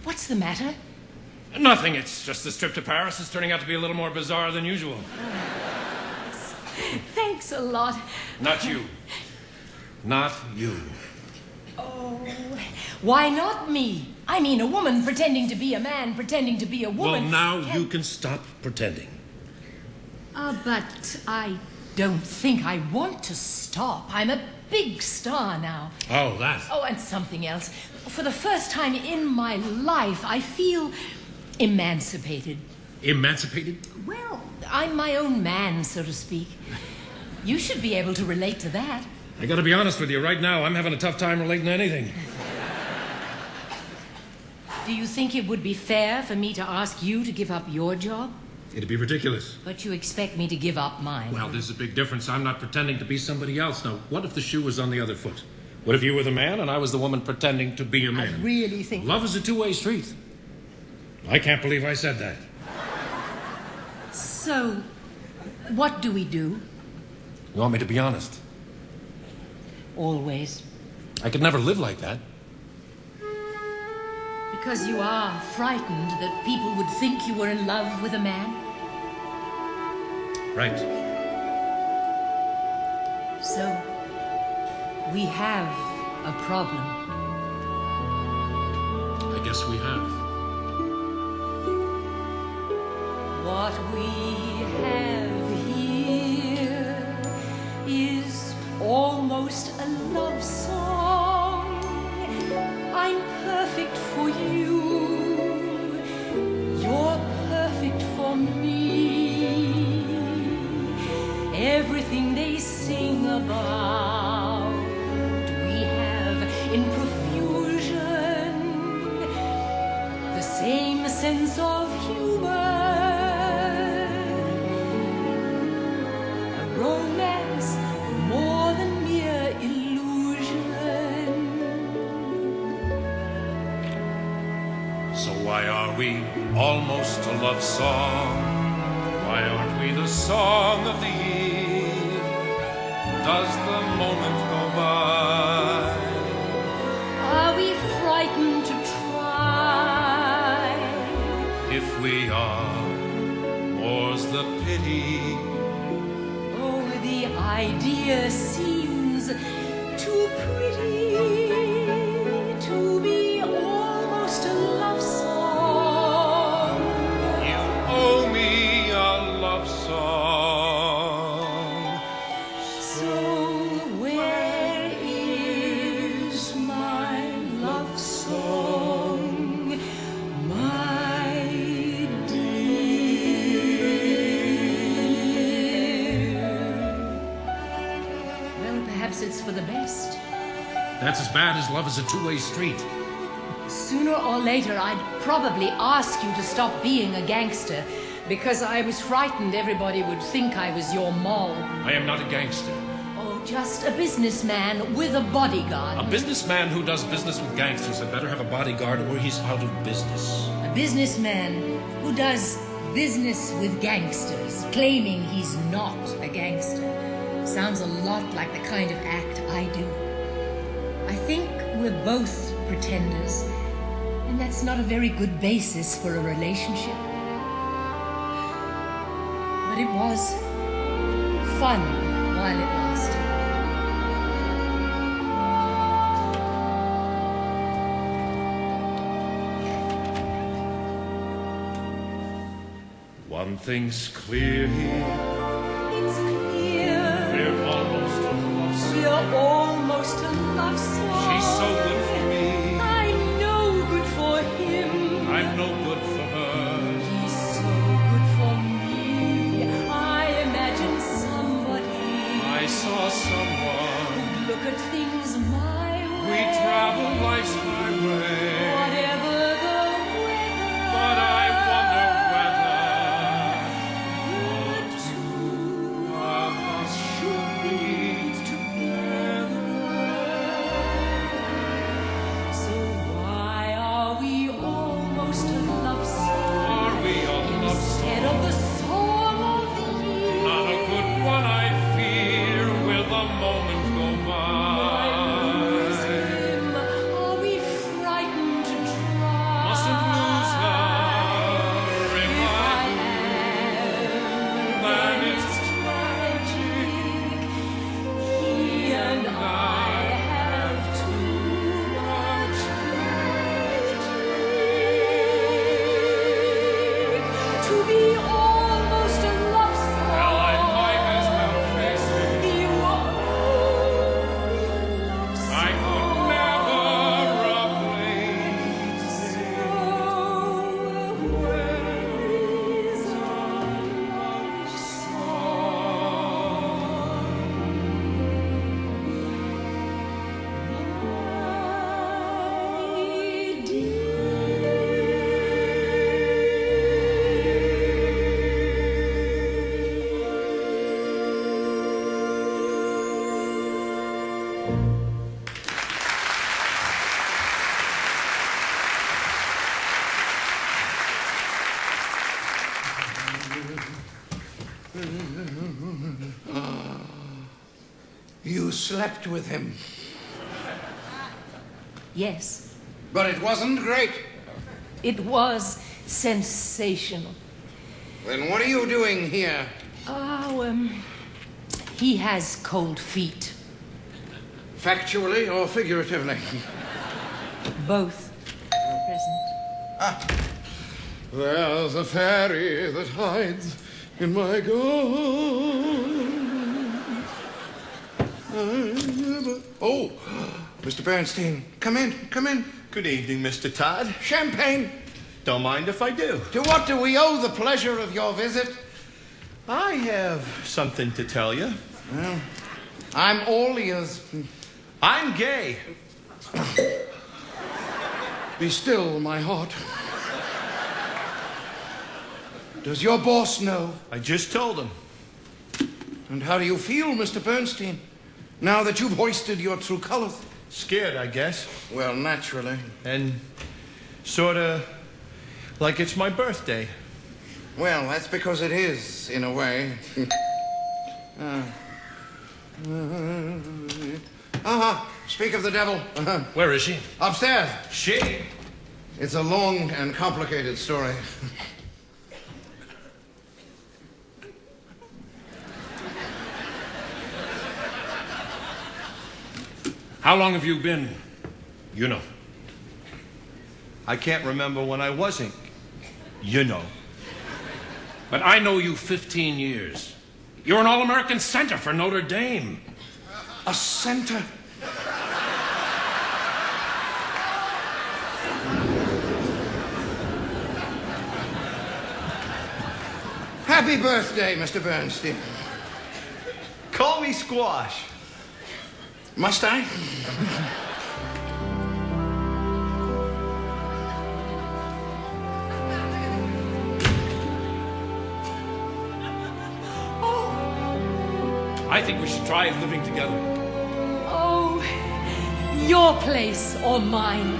Speaker 4: What's the matter?
Speaker 13: Nothing. It's just the trip to Paris is turning out to be a little more bizarre than usual.
Speaker 4: Thanks a lot.
Speaker 13: Not you. Not you.
Speaker 4: Oh, why not me? I mean, a woman pretending to be a man, pretending to be a woman.
Speaker 13: Well, now you can stop pretending.
Speaker 4: But I don't think I want to stop. I'm a big star now.
Speaker 13: Oh, that.
Speaker 4: Oh, and something else. For the first time in my life, I feel emancipated.
Speaker 13: Emancipated?
Speaker 4: Well, I'm my own man, so to speak. You should be able to relate to that.
Speaker 13: I gotta be honest with you, right now I'm having a tough time relating to anything.
Speaker 4: Do you think it would be fair for me to ask you to give up your job?
Speaker 13: It'd be ridiculous.
Speaker 4: But you expect me to give up mine.
Speaker 13: Well, there's a big difference. I'm not pretending to be somebody else. Now, what if the shoe was on the other foot? What if you were the man and I was the woman pretending to be a man?
Speaker 4: I really think...
Speaker 13: Love is a two-way street. I can't believe I said that.
Speaker 4: So, what do we do?
Speaker 13: You want me to be honest?
Speaker 4: Always.
Speaker 13: I could never live like that.
Speaker 4: Because you are frightened that people would think you were in love with a man?
Speaker 13: Right.
Speaker 4: So, we have a problem.
Speaker 13: I guess we have.
Speaker 4: What we have here is almost a love song. I'm perfect for you. You're perfect for me. Everything they sing about, we have in profusion. The same sense of humor. A romance more than mere illusion.
Speaker 13: So why are we almost a love song? Why aren't we the song of the year? Does the moment go by?
Speaker 4: Are we frightened to try?
Speaker 13: If we are, more's the pity.
Speaker 4: Oh, the idea seems too pretty to be almost a love song.
Speaker 13: You owe me a love song.
Speaker 4: So where is my love song, my dear? Well, perhaps it's for the best.
Speaker 13: That's as bad as love is a two-way street.
Speaker 4: Sooner or later, I'd probably ask you to stop being a gangster, because I was frightened everybody would think I was your moll.
Speaker 13: I am not a gangster.
Speaker 4: Oh, just a businessman with a bodyguard.
Speaker 13: A businessman who does business with gangsters had better have a bodyguard or he's out of business.
Speaker 4: A businessman who does business with gangsters, claiming he's not a gangster. Sounds a lot like the kind of act I do. I think we're both pretenders, And that's not a very good basis for a relationship. But it was fun while it lasted.
Speaker 13: One thing's clear here.
Speaker 4: It's clear.
Speaker 13: We're almost a love song.
Speaker 4: We're almost a love song.
Speaker 13: She's so good for me.
Speaker 4: I'm no good for him.
Speaker 13: I'm no good for her.
Speaker 4: He's so good for me. I imagine somebody.
Speaker 13: I saw someone.
Speaker 4: Look at things my way.
Speaker 13: We travel life's highway.
Speaker 4: Whatever the weather.
Speaker 13: But I wonder whether
Speaker 4: the two
Speaker 13: of us should be
Speaker 4: together. So why are we almost a love song?
Speaker 13: Are we a love
Speaker 4: Instead of the song of the year?
Speaker 13: Not a good one, I fear. Will the moment go by?
Speaker 4: Are we frightened to try?
Speaker 13: Mustn't lose her. If I then it's
Speaker 4: tragic. He and I have too much magic to be almost a love song.
Speaker 13: well, I might as well face it.
Speaker 4: Be only a love song.
Speaker 13: I could never replace it.
Speaker 4: Where is our love
Speaker 5: You slept with him.
Speaker 4: Yes,
Speaker 5: But it wasn't great.
Speaker 4: it was sensational.
Speaker 5: Then what are you doing here?
Speaker 4: Oh, he has cold feet.
Speaker 5: Factually or figuratively?
Speaker 4: Both present.
Speaker 1: There's a fairy that hides in my garden.
Speaker 5: Oh, Mr. Bernstein, come in, come in.
Speaker 3: Good evening, Mr. Todd.
Speaker 5: Champagne.
Speaker 3: Don't mind if I do.
Speaker 5: To what do we owe the pleasure of your visit?
Speaker 3: I have something to tell you.
Speaker 5: Well, I'm all ears.
Speaker 3: I'm gay.
Speaker 5: Be still, my heart. Does your boss know?
Speaker 3: I just told him.
Speaker 5: And how do you feel, Mr. Bernstein, now that you've hoisted your true colors?
Speaker 3: Scared, I guess.
Speaker 5: Well, naturally.
Speaker 3: And sort of like it's my birthday.
Speaker 5: Well, that's because it is, in a way. Speak of the devil.
Speaker 13: Where is she?
Speaker 5: Upstairs.
Speaker 3: She?
Speaker 5: It's a long and complicated story.
Speaker 13: How long have you been, you know?
Speaker 3: I can't remember when I wasn't, you know.
Speaker 13: But I know you 15 years. You're an All-American center for Notre Dame.
Speaker 5: A center? Happy birthday, Mr. Bernstein.
Speaker 3: Call me Squash.
Speaker 5: Must I?
Speaker 13: I think we should try living together.
Speaker 4: Oh, your place or mine?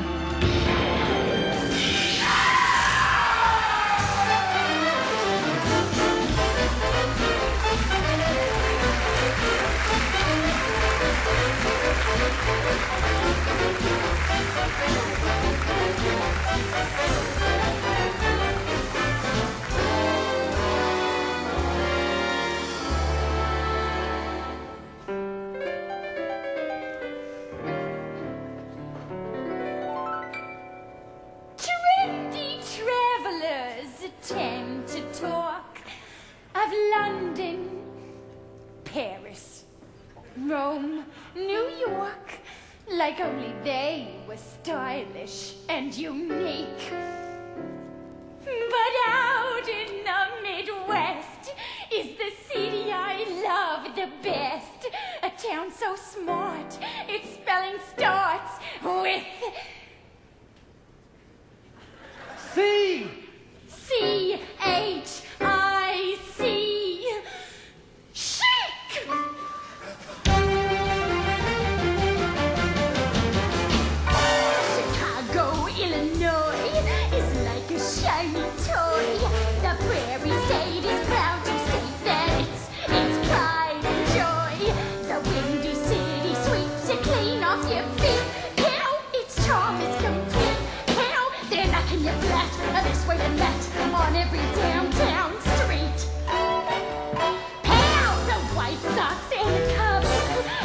Speaker 2: attend to talk of London, Paris, Rome, New York, like only they were stylish and unique. But out in the Midwest is the city I love the best. A town so smart, its spelling starts with
Speaker 5: C.
Speaker 2: C-H-I-C. Chic! Chicago, Illinois is like a shiny toy. The prairie state is proud to state that it's pride and joy. The windy city sweeps it clean off your feet. Hell, its charm is complete. Hell, they're knocking you flat this way and that on every downtown street. Hell, the White Sox and the Cubs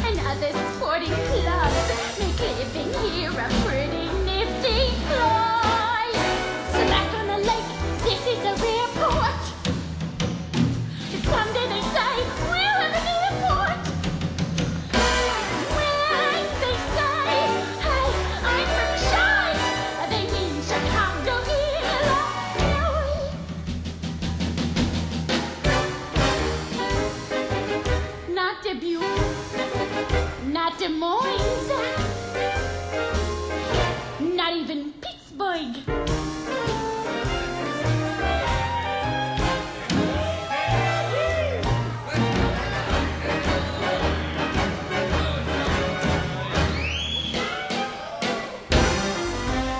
Speaker 2: and other sporting clubs make living here a pretty nifty ploy. Smack on the lake, this is a rare port. Someday they say we'll have an airport. When they say, hey, I'm from Shull, they mean Chicago, Illinois. Not Dubuque, not Des Moines, not even Pittsburgh. They say, hey,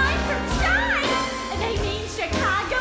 Speaker 2: I'm from Shull, they mean Chicago,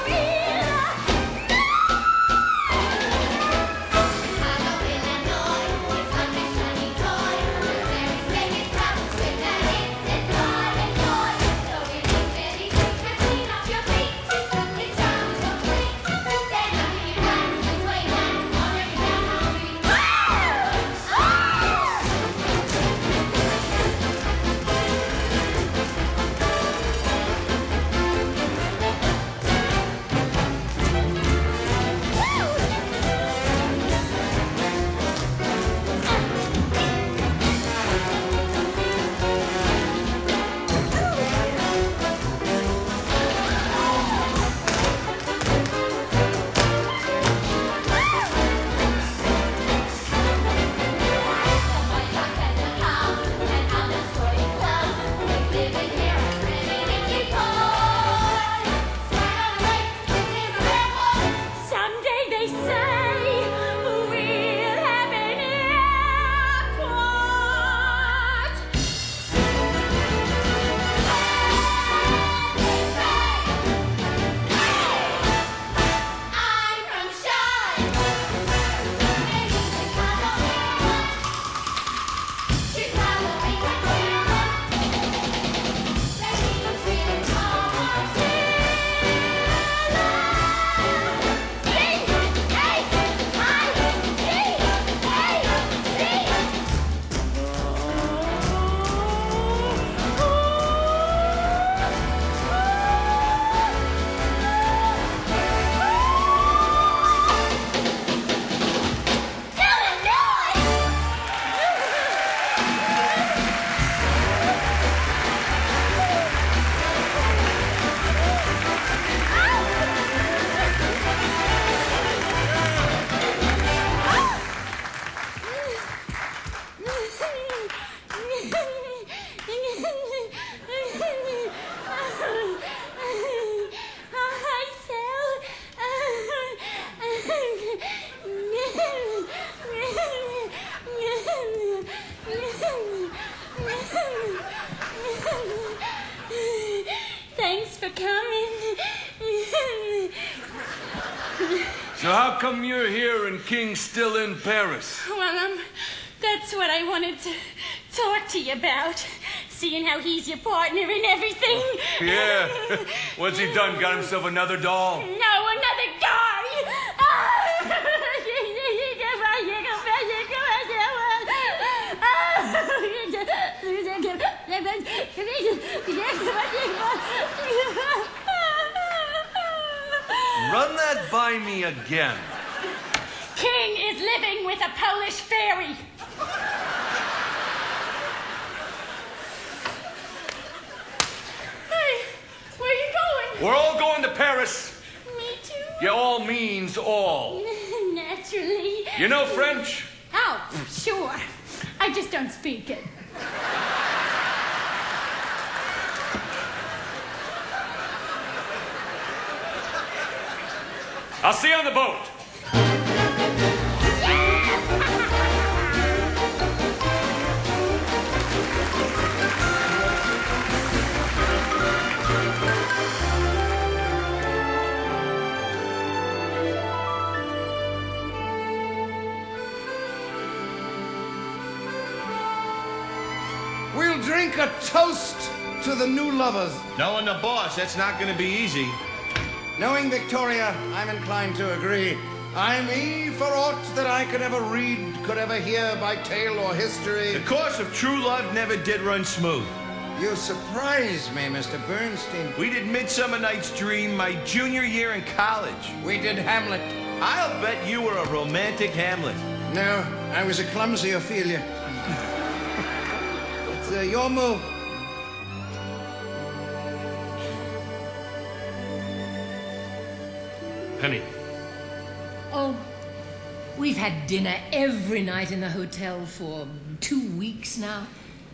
Speaker 2: someday they say we'll have an airport. I'm from Shull. Thanks for coming.
Speaker 17: So how come you're here and King's still in Paris?
Speaker 2: Well, that's what I wanted to talk to you about. seeing how he's your partner and everything.
Speaker 17: Yeah. What's he done? Got himself another doll?
Speaker 2: No, another guy.
Speaker 17: Run that by me again.
Speaker 2: King is living with a Polish fairy. Hey, where are you going?
Speaker 17: We're all going to Paris.
Speaker 2: Me too.
Speaker 17: Yeah, all means all.
Speaker 2: Naturally.
Speaker 17: You know French?
Speaker 2: Oh, sure. I just don't speak it.
Speaker 17: I'll see you on the boat.
Speaker 5: We'll drink a toast to the new lovers.
Speaker 3: Knowing the boss, that's not going to be easy.
Speaker 5: Knowing Victoria, I'm inclined to agree. I me, for aught that I could ever read, could ever hear by tale or history.
Speaker 3: The course of true love never did run smooth.
Speaker 5: You surprise me, Mr. Bernstein.
Speaker 3: We did Midsummer Night's Dream my junior year in college.
Speaker 5: We did Hamlet.
Speaker 3: I'll bet you were a romantic Hamlet.
Speaker 5: No, I was a clumsy Ophelia. It's your move.
Speaker 13: Penny.
Speaker 4: Oh, we've had dinner every night in the hotel for 2 weeks now.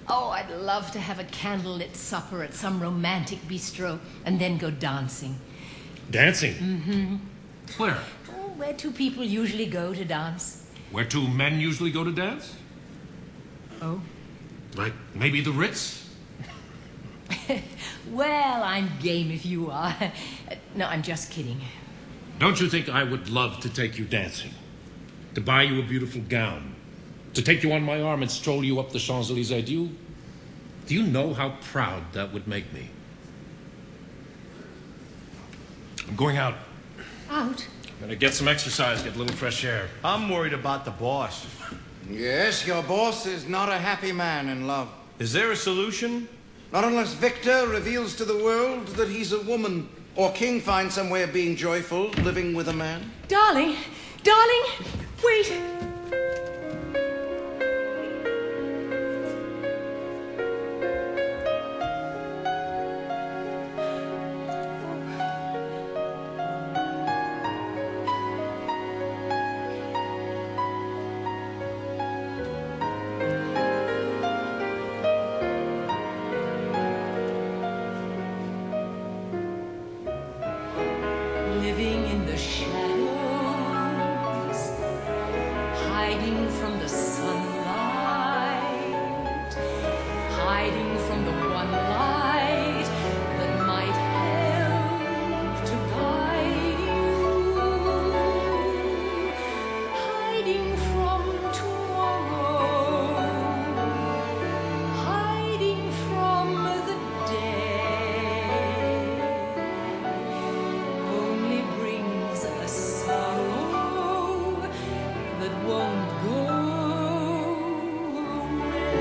Speaker 4: Oh, I'd love to have a candlelit supper at some romantic bistro and then go dancing.
Speaker 13: Dancing?
Speaker 4: Mm-hmm.
Speaker 13: Where?
Speaker 4: Oh, where two people usually go to dance.
Speaker 13: Where two men usually go to dance?
Speaker 4: Oh?
Speaker 13: Like maybe the Ritz?
Speaker 4: Well, I'm game if you are. No, I'm just kidding.
Speaker 13: Don't you think I would love to take you dancing? To buy you a beautiful gown? To take you on my arm and stroll you up the Champs-Élysées? Do you know how proud that would make me? I'm going out.
Speaker 4: Out?
Speaker 13: I'm gonna get some exercise, get a little fresh air.
Speaker 3: I'm worried about the boss.
Speaker 5: Yes, your boss is not a happy man in love.
Speaker 3: Is there a solution?
Speaker 5: Not unless Victor reveals to the world that he's a woman, or King finds some way of being joyful, living with a man.
Speaker 4: Darling, wait. Living in the shadows, hiding from the sunlight, hiding from the one light that might help to guide you, hiding from tomorrow, hiding from the day. Only brings a sorrow that won't go away.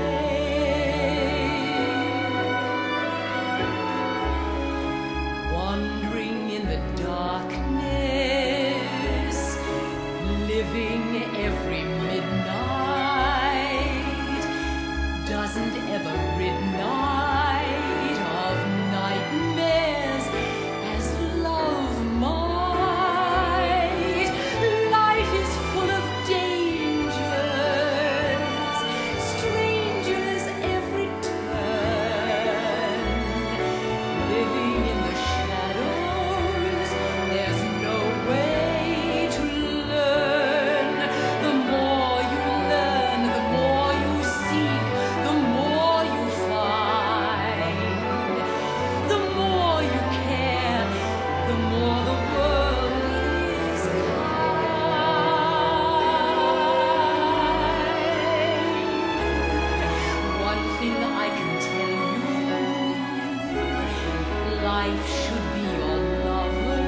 Speaker 4: life should be your lover,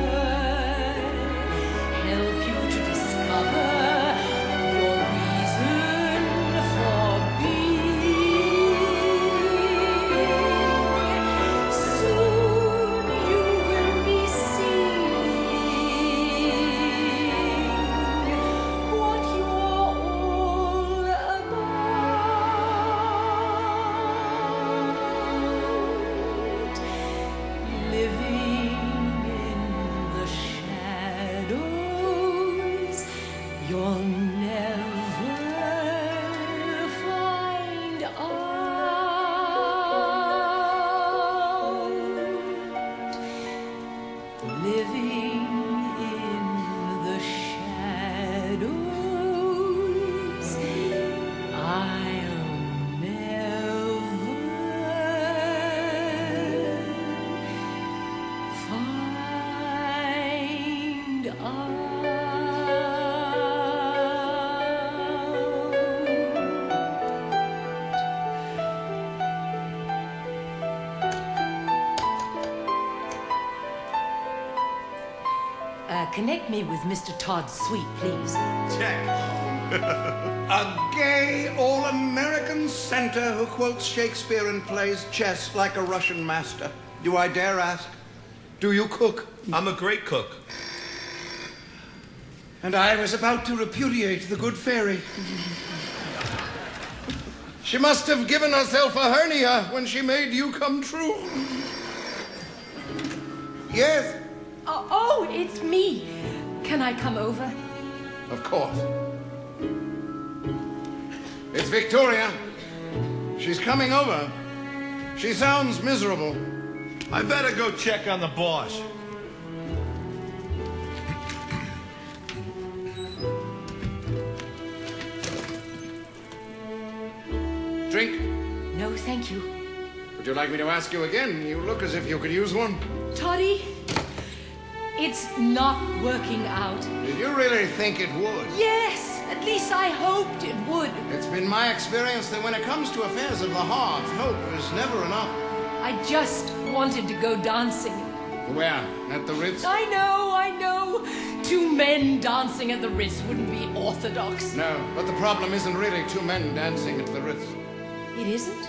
Speaker 4: help you to discover your reason for being. Soon you will be seeing what you're all about. Living in the shadows, you'll never find out. Living in the shadows, I'll never find out.
Speaker 16: Connect me with Mr. Todd's suite, please.
Speaker 5: Check. A gay, all-American center who quotes Shakespeare and plays chess like a Russian master. Do I dare ask? Do you cook?
Speaker 3: I'm a great cook.
Speaker 5: And I was about to repudiate the good fairy. She must have given herself a hernia when she made you come true. Yes,
Speaker 4: Oh, it's me. Can I come over?
Speaker 5: of course. It's Victoria. She's coming over. She sounds miserable.
Speaker 3: I better go check on the boss.
Speaker 5: Drink?
Speaker 4: No, thank you.
Speaker 5: Would you like me to ask you again? You look as if you could use one.
Speaker 4: Toddy, it's not working out.
Speaker 5: Did you really think it would?
Speaker 4: Yes, at least I hoped it would.
Speaker 5: It's been my experience that when it comes to affairs of the heart, hope is never enough.
Speaker 4: I just wanted to go dancing.
Speaker 5: Where? At the Ritz?
Speaker 4: I know. 2 men dancing at the Ritz wouldn't be orthodox.
Speaker 5: No, but the problem isn't really 2 men dancing at the Ritz.
Speaker 4: It isn't?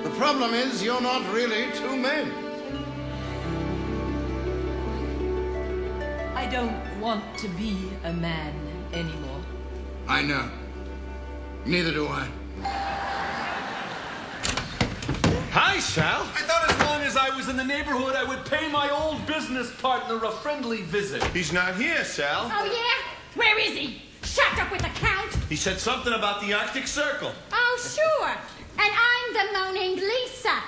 Speaker 5: The problem is you're not really 2 men.
Speaker 4: I don't want to be a man anymore.
Speaker 5: I know. Neither do I.
Speaker 3: Hi, Sal.
Speaker 17: I thought as long as I was in the neighborhood, I would pay my old business partner a friendly visit.
Speaker 3: He's not here, Sal.
Speaker 2: Oh, yeah? Where is he? Shut up with the count.
Speaker 3: He said something about the Arctic Circle.
Speaker 2: Oh, sure. And I'm the moaning Lisa.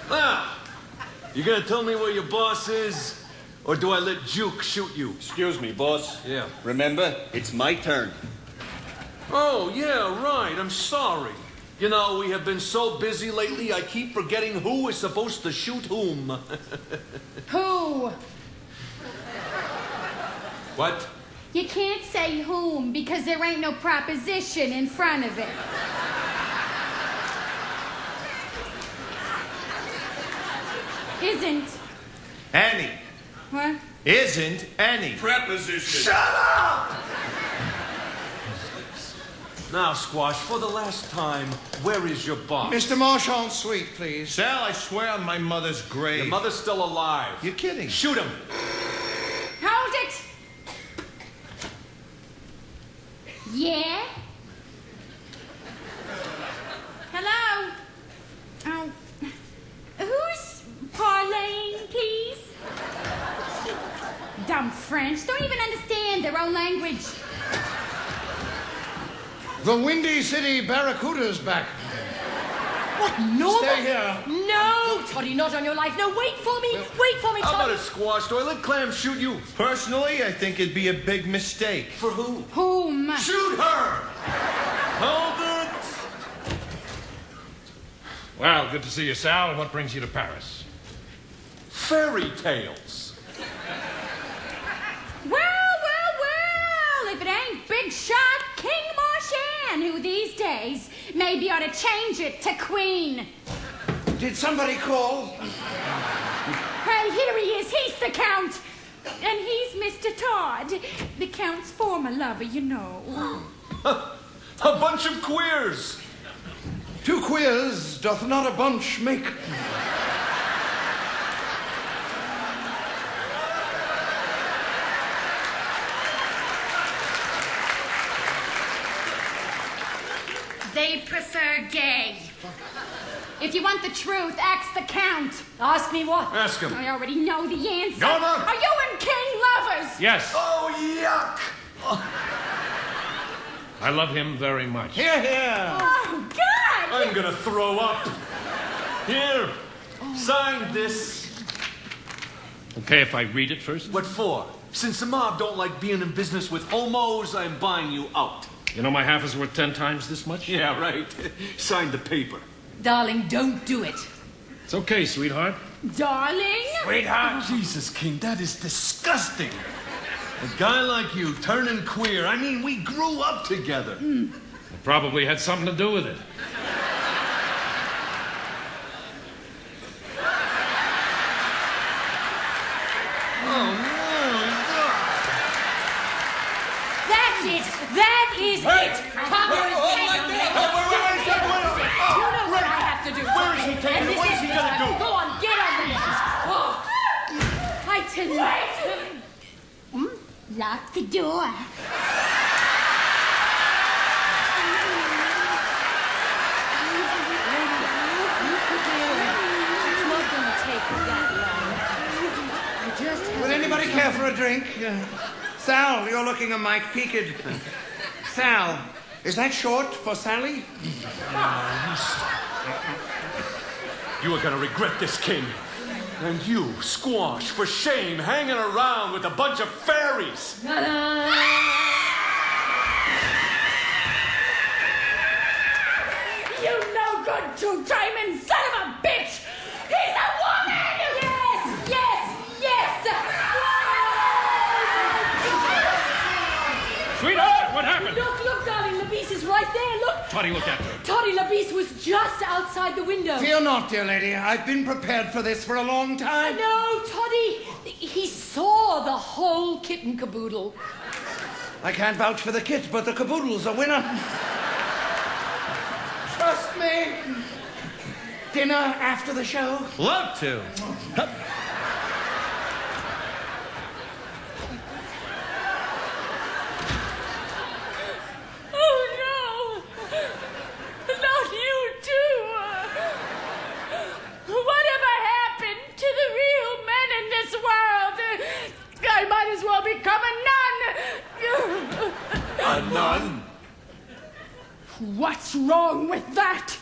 Speaker 17: Now, you gonna tell me where your boss is, or do I let Juke shoot you?
Speaker 10: Excuse me, boss.
Speaker 17: Yeah.
Speaker 10: Remember, it's my turn.
Speaker 17: Oh, yeah, right. I'm sorry. You know, we have been so busy lately, I keep forgetting who is supposed to shoot whom.
Speaker 2: Who?
Speaker 17: What?
Speaker 2: You can't say whom because there ain't no proposition in front of it. Isn't.
Speaker 3: Annie.
Speaker 2: What?
Speaker 3: Isn't any.
Speaker 10: Preposition.
Speaker 17: Shut up! Now, Squash, for the last time, where is your boss?
Speaker 5: Mr. Marchand's suite, please.
Speaker 3: Sal, I swear on my mother's grave.
Speaker 17: Your mother's still alive.
Speaker 3: You're kidding.
Speaker 17: Shoot him.
Speaker 2: Hold it. Yeah? Hello? Oh, who's parlaying, please? Dumb French. Don't even understand their own language.
Speaker 5: The Windy City Barracuda's back.
Speaker 4: What, Norma?
Speaker 5: Stay here.
Speaker 4: No, Toddy, not on your life. No, wait for me. Wait for me,
Speaker 17: How about
Speaker 4: Toddy.
Speaker 17: it, Squash? Do I let Clam shoot you?
Speaker 3: Personally, I think it'd be a big mistake.
Speaker 17: For who?
Speaker 2: Whom?
Speaker 17: Shoot her! Hold it!
Speaker 13: Well, good to see you, Sal. What brings you to Paris?
Speaker 17: Fairy tales.
Speaker 2: Well, if it ain't big shot King Marshall. Squash Ann, who these days maybe ought to change it to Queen.
Speaker 5: Did somebody call?
Speaker 2: Hey, here he is. He's the Count. And he's Mr. Todd, the Count's former lover, you know.
Speaker 17: A bunch of queers.
Speaker 5: Two queers doth not a bunch make.
Speaker 2: They prefer gay. If you want the truth, ask the Count.
Speaker 4: Ask me what?
Speaker 13: Ask him.
Speaker 2: I already know the answer.
Speaker 13: No, no.
Speaker 2: Are you and King lovers?
Speaker 13: Yes.
Speaker 17: Oh, yuck.
Speaker 13: I love him very much.
Speaker 5: Here, here.
Speaker 2: Oh, God!
Speaker 17: I'm gonna throw up. Here, sign this.
Speaker 13: Okay, if I read it first?
Speaker 17: What for? Since the mob don't like being in business with homos, I'm buying you out.
Speaker 13: You know my half is worth 10 times this much?
Speaker 17: Yeah, right. Sign the paper.
Speaker 4: Darling, don't do it.
Speaker 13: It's okay, sweetheart.
Speaker 2: Darling?
Speaker 17: Sweetheart? Jesus, King, that is disgusting. A guy like you turning queer. I mean, we grew up together.
Speaker 13: It probably had something to do with it.
Speaker 4: That's it. That is it. Cover his face. You know what I have to do.
Speaker 17: Where is he taking it? What is he gonna do?
Speaker 4: Go on, get on the list. Oh. I tell you.
Speaker 2: Lock the door.
Speaker 4: It's not going to take that long.
Speaker 5: Would anybody care for a drink? Sal, you're looking a mite peaked. Sal, is that short for Sally?
Speaker 17: You are gonna regret this, King. And you, Squash, for shame, hanging around with a bunch of fairies.
Speaker 2: You no good two-timing son of a bitch! He's a woman! Yes! Yes! Yes!
Speaker 13: Sweetheart, what happened?
Speaker 4: Look, darling, Labisse is right there. Look.
Speaker 13: Toddy, look after her.
Speaker 4: Toddy Labisse was just outside the window.
Speaker 5: Fear not, dear lady. I've been prepared for this for a long time.
Speaker 4: No, Toddy. He saw the whole kit and caboodle.
Speaker 5: I can't vouch for the kit, but the caboodle's a winner. Trust me. Dinner after the show?
Speaker 3: Love to.
Speaker 2: Oh, no! Not you, too! Whatever happened to the real men in this world? I might as well become a nun!
Speaker 17: A nun?
Speaker 2: What's wrong with that?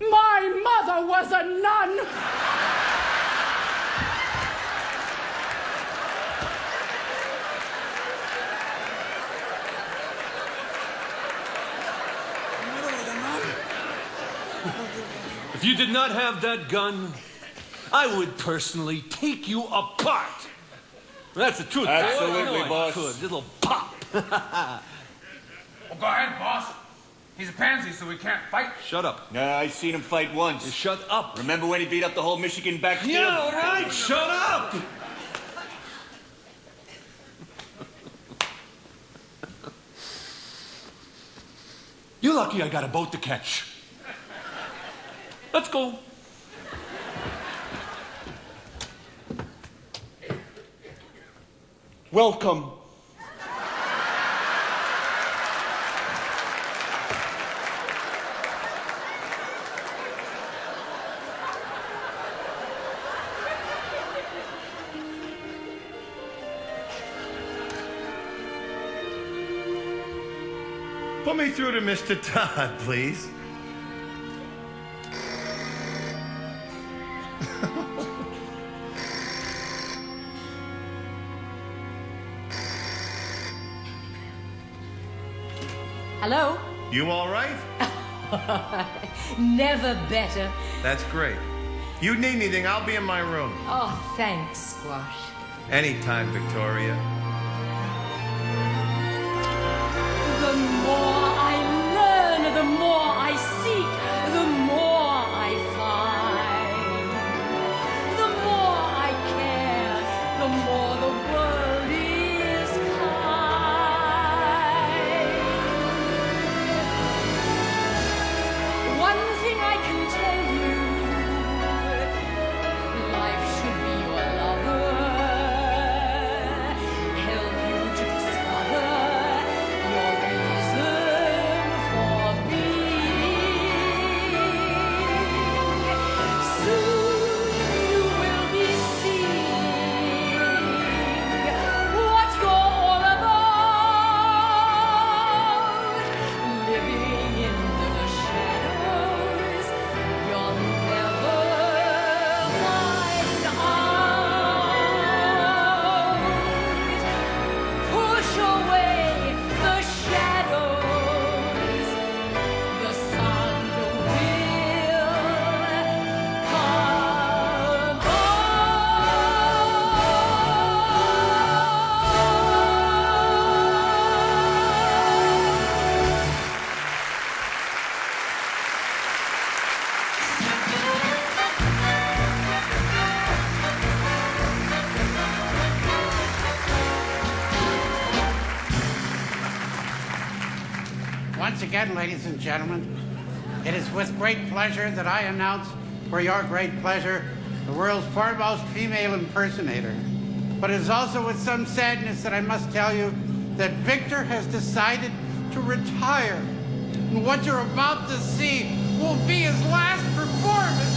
Speaker 2: My mother was a nun!
Speaker 17: If you did not have that gun, I would personally take you apart. That's the truth.
Speaker 10: Absolutely,
Speaker 17: I
Speaker 10: boss.
Speaker 17: could. It'll pop.
Speaker 6: Well, go ahead, boss. He's a pansy, so we can't fight.
Speaker 17: Shut up.
Speaker 10: Nah, I seen him fight once.
Speaker 17: Shut up.
Speaker 10: Remember when he beat up the whole Michigan backfield?
Speaker 17: Yeah, all right. Shut up. You're lucky I got a boat to catch. Let's go.
Speaker 10: Welcome.
Speaker 3: Put me through to Mr. Todd, please.
Speaker 4: Hello?
Speaker 3: You all right?
Speaker 4: Never better.
Speaker 3: That's great. You need anything, I'll be in my room.
Speaker 4: Oh, thanks, Squash.
Speaker 3: Anytime, Victoria.
Speaker 4: The more I
Speaker 9: Once again, ladies and gentlemen, it is with great pleasure that I announce, for your great pleasure, the world's foremost female impersonator. But it is also with some sadness that I must tell you that Victor has decided to retire. And what you're about to see will be his last performance.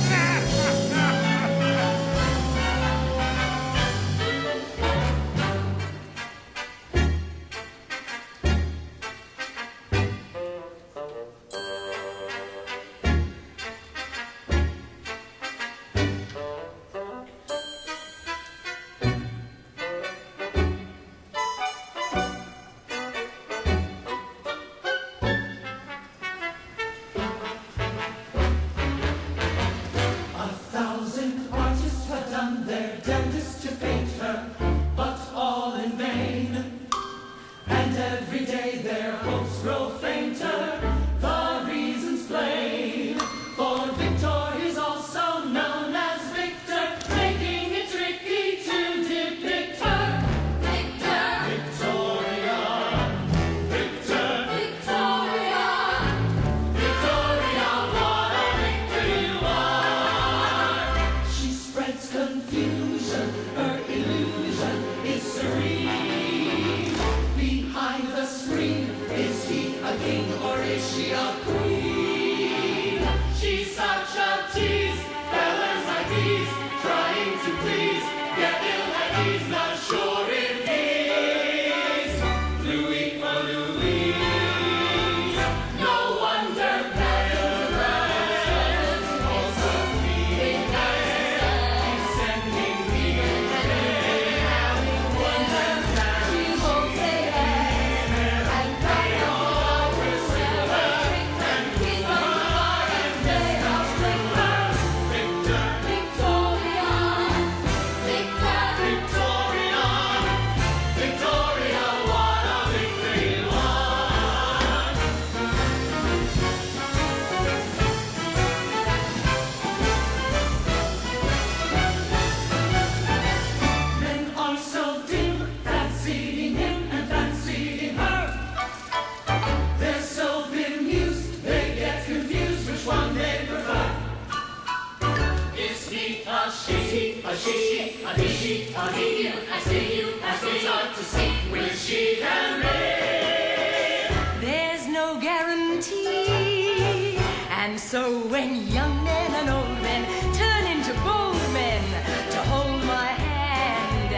Speaker 4: There's no guarantee. And so when young men and old men turn into bold men to hold my hand,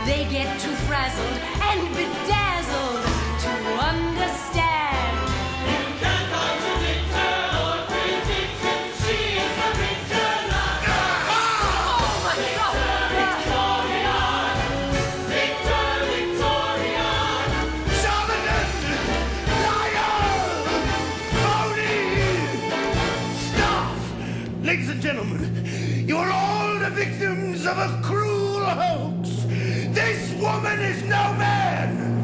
Speaker 4: they get too frazzled and bedazzled to understand. You can't contradict her or predict it. She is a victor, not a oh my God! Victor, Victoria,
Speaker 5: Charlatan, liar, phony, stuff. Ladies and gentlemen, you are all the victims of a cruel hoax. This woman is no man.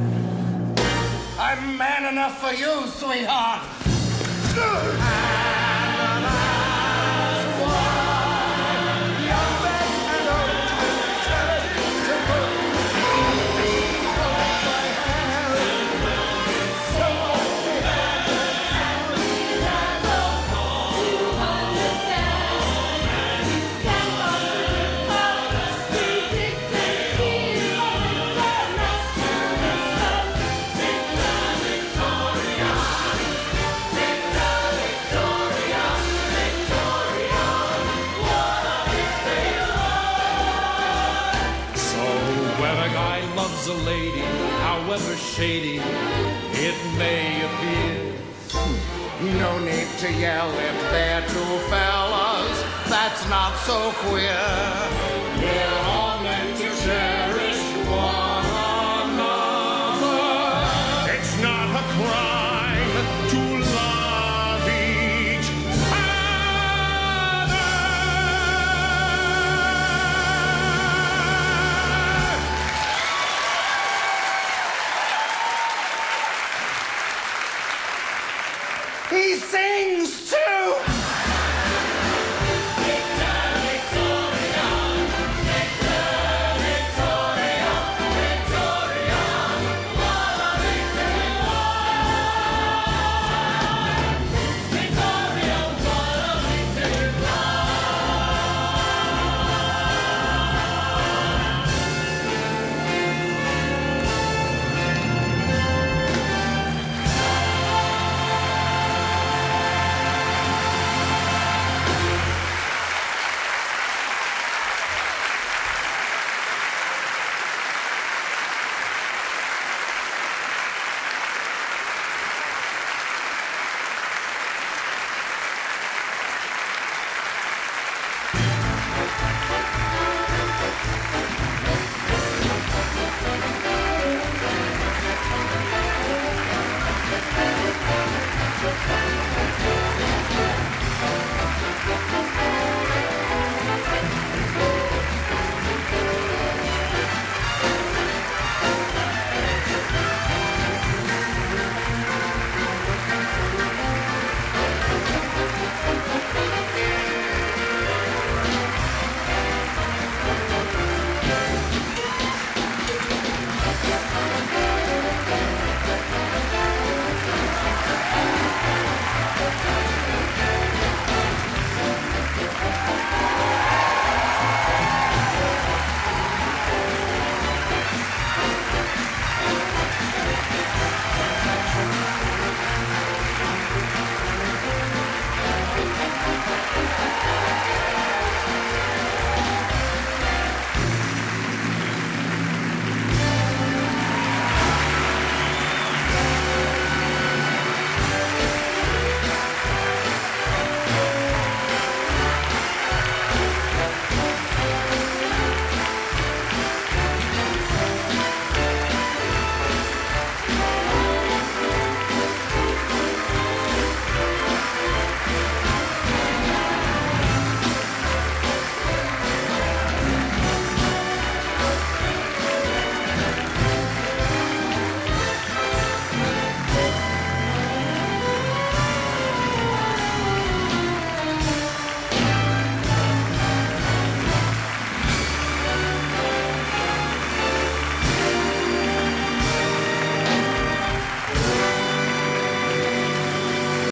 Speaker 5: I'm man enough for you, sweetheart.
Speaker 13: A lady, however shady it may appear.
Speaker 1: No need to yell if they're two fellas. That's not so queer. We're all meant to cherish one another.
Speaker 13: It's not a crime to love each other.
Speaker 5: He sings too!